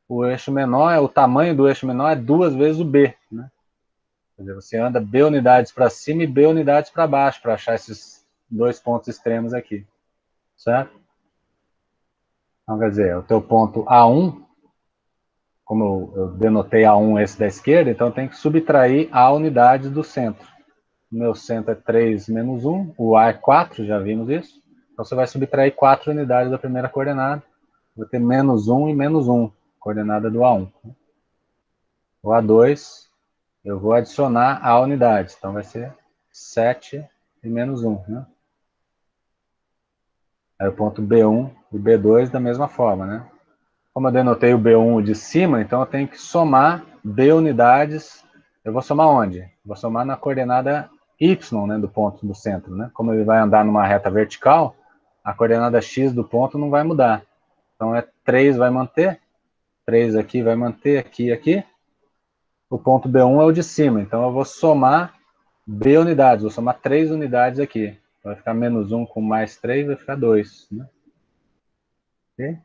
O eixo menor, o tamanho do eixo menor é 2 vezes o B, né? Quer dizer, você anda B unidades para cima e B unidades para baixo para achar esses 2 pontos extremos aqui, certo? Então, quer dizer, o teu ponto A1, como eu denotei A1 esse da esquerda, então eu tenho que subtrair A unidades do centro. O meu centro é 3 menos 1, o A é 4, já vimos isso. Então você vai subtrair 4 unidades da primeira coordenada. Vou ter menos 1 e menos 1, coordenada do A1. O A2, eu vou adicionar A unidades, então vai ser 7 e menos 1, né? Aí o ponto B1 e B2 da mesma forma, né? Como eu denotei o B1 de cima, então eu tenho que somar B unidades. Eu vou somar onde? Vou somar na coordenada Y, né, do ponto do centro, né? Como ele vai andar numa reta vertical, a coordenada X do ponto não vai mudar. Então, 3 vai manter, 3 aqui vai manter, aqui e aqui. O ponto B1 é o de cima, então eu vou somar B unidades, vou somar 3 unidades aqui. Vai ficar menos 1 com mais 3, vai ficar 2. Né? Okay?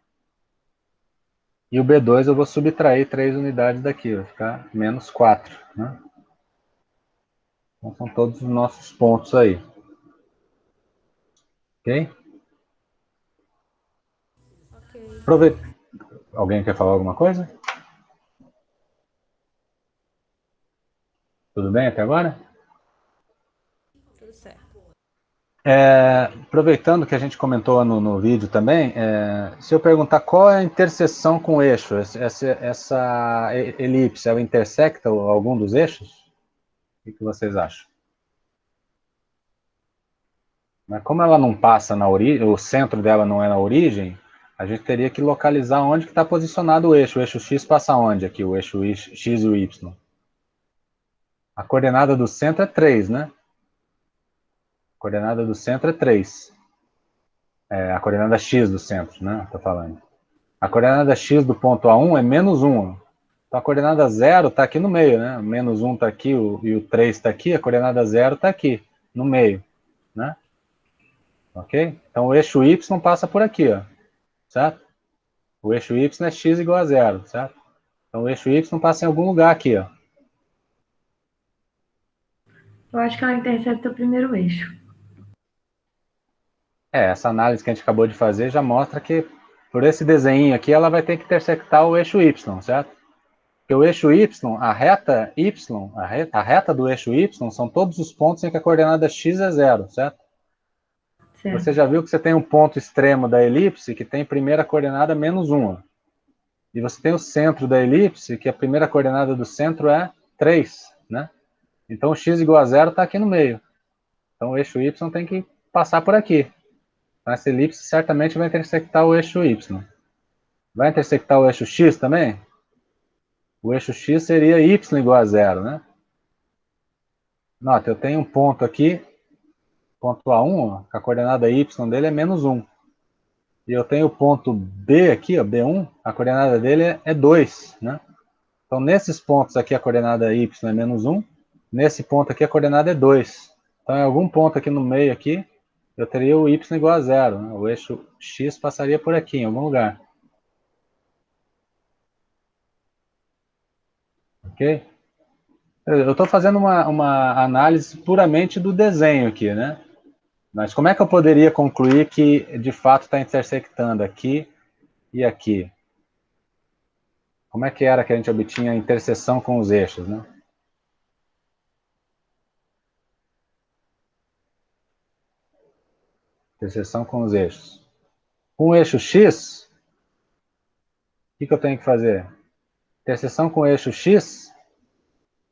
E o B2 eu vou subtrair 3 unidades daqui, vai ficar menos 4. Né? Então são todos os nossos pontos aí. Ok? Aproveita. Alguém quer falar alguma coisa? Tudo bem até agora? Tudo certo. Aproveitando que a gente comentou no vídeo também, se eu perguntar qual é a interseção com o eixo, essa elipse, ela intersecta algum dos eixos? O que vocês acham? Mas como ela não passa na origem, o centro dela não é na origem, a gente teria que localizar onde que está posicionado o eixo. O eixo X passa onde aqui? O eixo X e o Y. A coordenada do centro é 3, né? A coordenada do centro é 3. A coordenada X do centro, né? Estou falando. A coordenada X do ponto A1 é menos 1. Então a coordenada 0 está aqui no meio, né? O menos 1 está aqui e o 3 está aqui, a coordenada 0 está aqui, no meio, né? Ok? Então o eixo Y passa por aqui, ó, certo? O eixo Y é x igual a 0, certo? Então o eixo Y passa em algum lugar aqui, ó. Eu acho que ela intercepta o primeiro eixo. Essa análise que a gente acabou de fazer já mostra que, por esse desenho aqui, ela vai ter que intersectar o eixo Y, certo? Porque o eixo Y, a reta Y, a reta do eixo Y são todos os pontos em que a coordenada X é zero, certo? Certo. Você já viu que você tem um ponto extremo da elipse que tem primeira coordenada menos 1. E você tem o centro da elipse, que a primeira coordenada do centro é 3, né? Então o x igual a zero está aqui no meio. Então o eixo Y tem que passar por aqui. Então essa elipse certamente vai intersectar o eixo Y. Vai intersectar o eixo X também? O eixo X seria Y igual a zero, né? Nota, eu tenho um ponto aqui, ponto A1, a coordenada Y dele é menos 1. E eu tenho o ponto B aqui, ó, B1, a coordenada dele é 2, né? Então, nesses pontos aqui, a coordenada y é menos 1. Nesse ponto aqui, a coordenada é 2. Então, em algum ponto aqui no meio aqui, eu teria o y igual a zero, né? O eixo x passaria por aqui, em algum lugar. Ok? Eu estou fazendo uma análise puramente do desenho aqui, né? Mas como é que eu poderia concluir que, de fato, está intersectando aqui e aqui? Como é que era que a gente obtinha a interseção com os eixos, né? Interseção com os eixos. Com o eixo x, o que eu tenho que fazer? Interseção com o eixo x.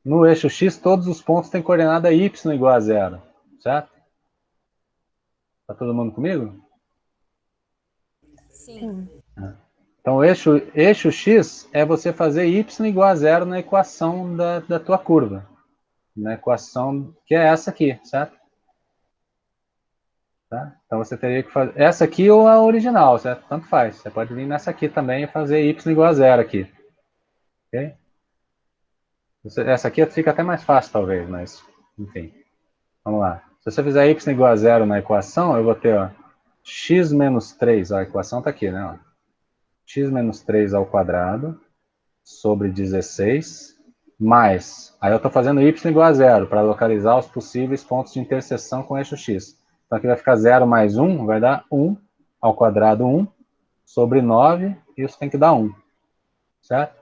No eixo x, todos os pontos têm coordenada y igual a zero, certo? Está todo mundo comigo? Sim. Então, o eixo x é você fazer y igual a zero na equação da tua curva. Na equação que é essa aqui, certo? Tá? Então, você teria que fazer essa aqui ou a original, certo? Tanto faz. Você pode vir nessa aqui também e fazer y igual a zero aqui. Ok? Essa aqui fica até mais fácil, talvez, mas, enfim. Vamos lá. Se você fizer y igual a zero na equação, eu vou ter, ó, x menos 3, ó, a equação está aqui, né? Ó. X menos 3 ao quadrado sobre 16, mais, aí eu estou fazendo y igual a zero, para localizar os possíveis pontos de interseção com o eixo x. Então aqui vai ficar 0 mais 1, vai dar 1 ao quadrado 1, sobre 9, isso tem que dar 1, certo?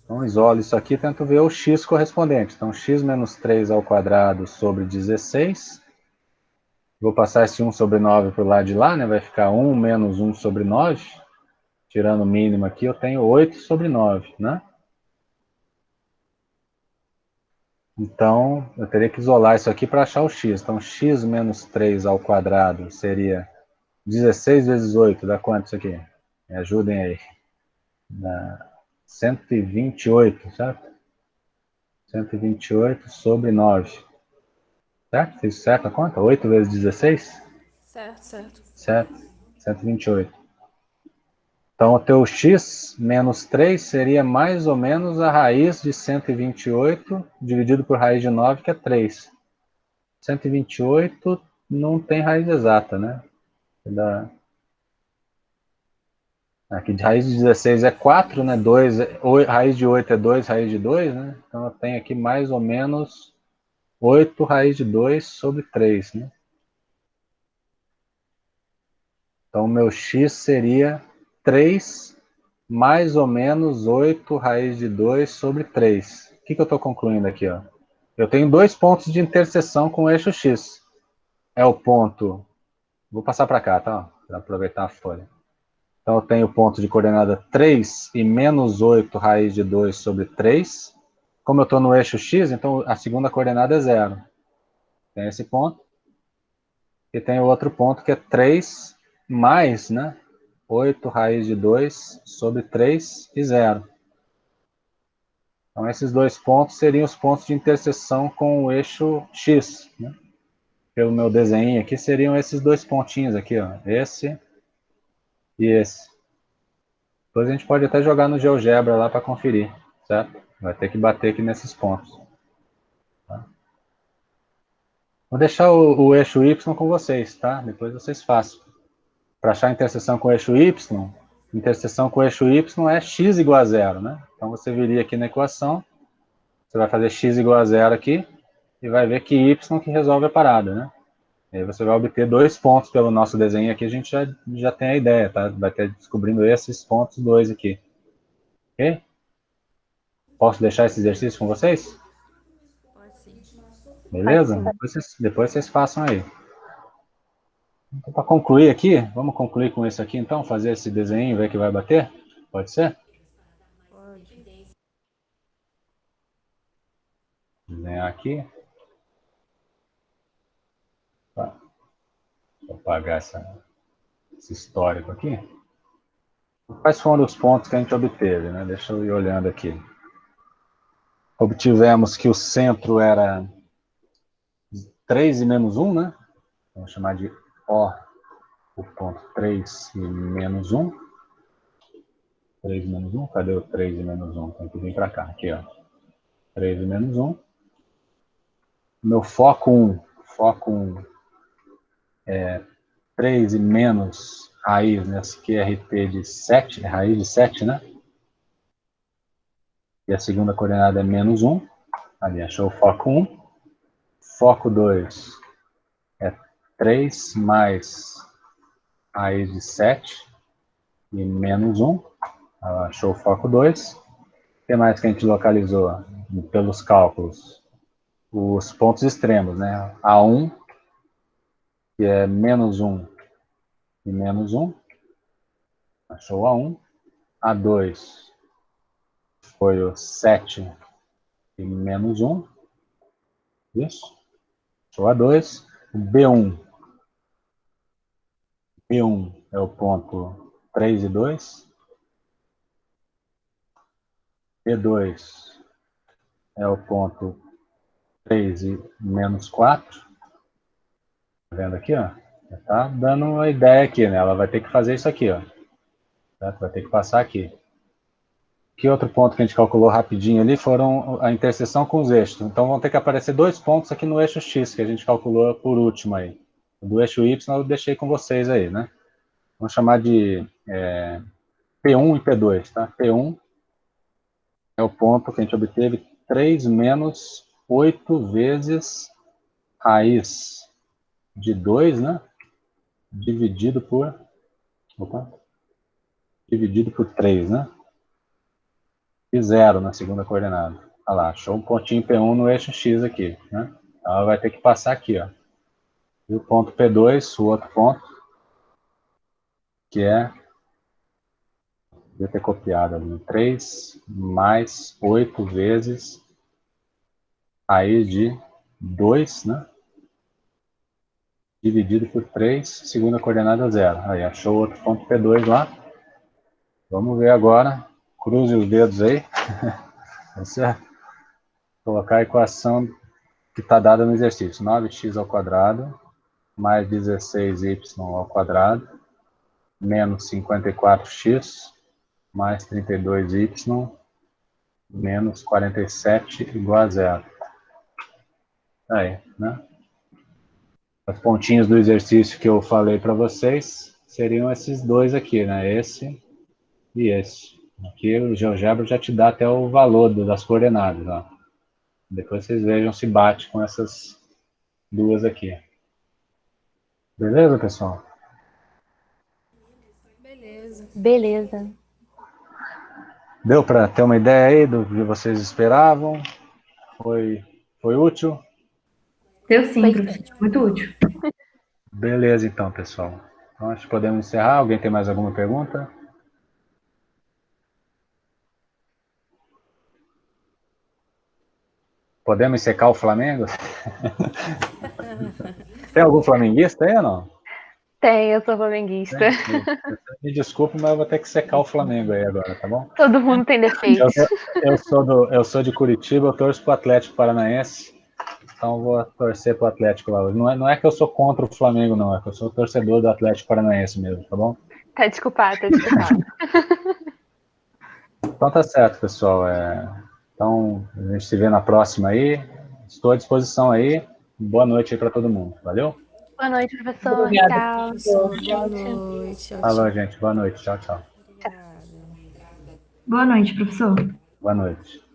Então, isolo isso aqui e tento ver o x correspondente. Então, x menos 3 ao quadrado sobre 16. Vou passar esse 1 sobre 9 para o lado de lá, né? Vai ficar 1 menos 1 sobre 9. Tirando o mínimo aqui, eu tenho 8 sobre 9, né? Então, eu teria que isolar isso aqui para achar o x. Então, x menos 3 ao quadrado seria 16 vezes 8. Dá quanto isso aqui? Me ajudem aí. Dá 128, certo? 128 sobre 9. Certo? Fiz certo a conta? 8 vezes 16? Certo, certo. Certo. 128. Então, o teu x menos 3 seria mais ou menos a raiz de 128 dividido por raiz de 9, que é 3. 128 não tem raiz exata, né? Aqui de raiz de 16 é 4, né? 2, raiz de 8 é 2, raiz de 2, né? Então eu tenho aqui mais ou menos 8 raiz de 2 sobre 3, né? Então o meu x seria 3 mais ou menos 8 raiz de 2 sobre 3. O que eu estou concluindo aqui, ó? Eu tenho dois pontos de interseção com o eixo x. É o ponto... Vou passar para cá, tá? Para aproveitar a folha. Então, eu tenho o ponto de coordenada 3 e menos 8 raiz de 2 sobre 3. Como eu estou no eixo x, então a segunda coordenada é 0. Tem esse ponto. E tem o outro ponto que é 3 mais, né? 8 raiz de 2 sobre 3 e 0. Então, esses dois pontos seriam os pontos de interseção com o eixo x, né? Pelo meu desenho aqui, seriam esses dois pontinhos aqui, ó. Esse e esse. Depois a gente pode até jogar no GeoGebra lá para conferir, certo? Vai ter que bater aqui nesses pontos. Tá? Vou deixar o eixo y com vocês, tá? Depois vocês façam. Para achar a interseção com o eixo y é x igual a zero, né? Então você viria aqui na equação, Você vai fazer x igual a 0 aqui e vai ver que y que resolve a parada, né? E aí você vai obter 2 pontos pelo nosso desenho aqui, a gente já tem a ideia, tá? Vai ter descobrindo esses pontos 2 aqui. Ok? Posso deixar esse exercício com vocês? Pode sim. Beleza? Depois vocês façam aí. Então, para concluir aqui, vamos concluir com esse aqui então, fazer esse desenho e ver que vai bater? Pode ser? Pode. Desenhar aqui. Tá. Vou apagar esse histórico aqui. Quais foram os pontos que a gente obteve, né? Deixa eu ir olhando aqui. Obtivemos que o centro era 3 e menos 1, né? Vamos chamar de O, o ponto 3 e menos 1. 3 e menos 1, cadê o 3 e menos 1? Tem que vir para cá, aqui, ó. 3 e menos 1. Meu foco 1 é 3 e menos raiz nessa QRT de 7, é raiz de 7, né? E a segunda coordenada é menos 1. Ali, achou o foco 1. Foco 2 é 3 mais raiz de 7 e menos 1. Achou o foco 2. O que mais que a gente localizou pelos cálculos? Os pontos extremos, né? A1, que é menos 1 e menos 1. Achou A1. A2 foi o 7 e menos 1. Isso. Achou A2. B1. B1 é o ponto 3 e 2. B2 é o ponto 3 e menos 4. Tá vendo aqui, ó? Tá dando uma ideia aqui, né? Ela vai ter que fazer isso aqui, ó. Vai ter que passar aqui. Que outro ponto que a gente calculou rapidinho ali foram a interseção com os eixos. Então vão ter que aparecer 2 pontos aqui no eixo X, que a gente calculou por último aí. Do eixo Y eu deixei com vocês aí, né? Vamos chamar de P1 e P2, tá? P1 é o ponto que a gente obteve 3 menos 8 vezes raiz de 2, né? Dividido por 3, né? E 0 na segunda coordenada. Olha lá, achou um pontinho P1 no eixo X aqui, né? Então, ela vai ter que passar aqui, ó. E o ponto P2, o outro ponto, que é, devia ter copiado ali, 3 mais 8 vezes raiz de 2, né? Dividido por 3, segunda coordenada 0. Aí, achou outro ponto P2 lá. Vamos ver agora. Cruze os dedos aí. Você colocar a equação que está dada no exercício. 9x ao quadrado mais 16y ao quadrado menos 54x mais 32y menos 47 igual a 0. Aí, né? Os pontinhos do exercício que eu falei para vocês seriam esses dois aqui, né? Esse e esse. Aqui o GeoGebra já te dá até o valor das coordenadas, ó. Depois vocês vejam se bate com essas duas aqui. Beleza, pessoal? Beleza. Beleza. Deu para ter uma ideia aí do que vocês esperavam? Foi útil? Deu sim, Foi professor. Muito útil. Beleza, então, pessoal. Então, acho que podemos encerrar. Alguém tem mais alguma pergunta? Podemos secar o Flamengo? Tem algum flamenguista aí ou não? Tem, eu sou flamenguista. Me desculpe, mas eu vou ter que secar o Flamengo aí agora, tá bom? Todo mundo tem defeitos. Eu sou de Curitiba, eu torço pro Atlético Paranaense, então vou torcer pro Atlético lá. Não é que eu sou contra o Flamengo, não, é que eu sou torcedor do Atlético Paranaense mesmo, tá bom? Tá desculpado, tá desculpado. Então tá certo, pessoal. Então a gente se vê na próxima aí. Estou à disposição aí. Boa noite aí para todo mundo. Valeu? Boa noite, professor. Obrigada, Tchau. Professor, boa noite. Tchau, Falou, tchau. gente. Boa noite. Tchau, tchau. Obrigada. Boa noite, professor. Boa noite.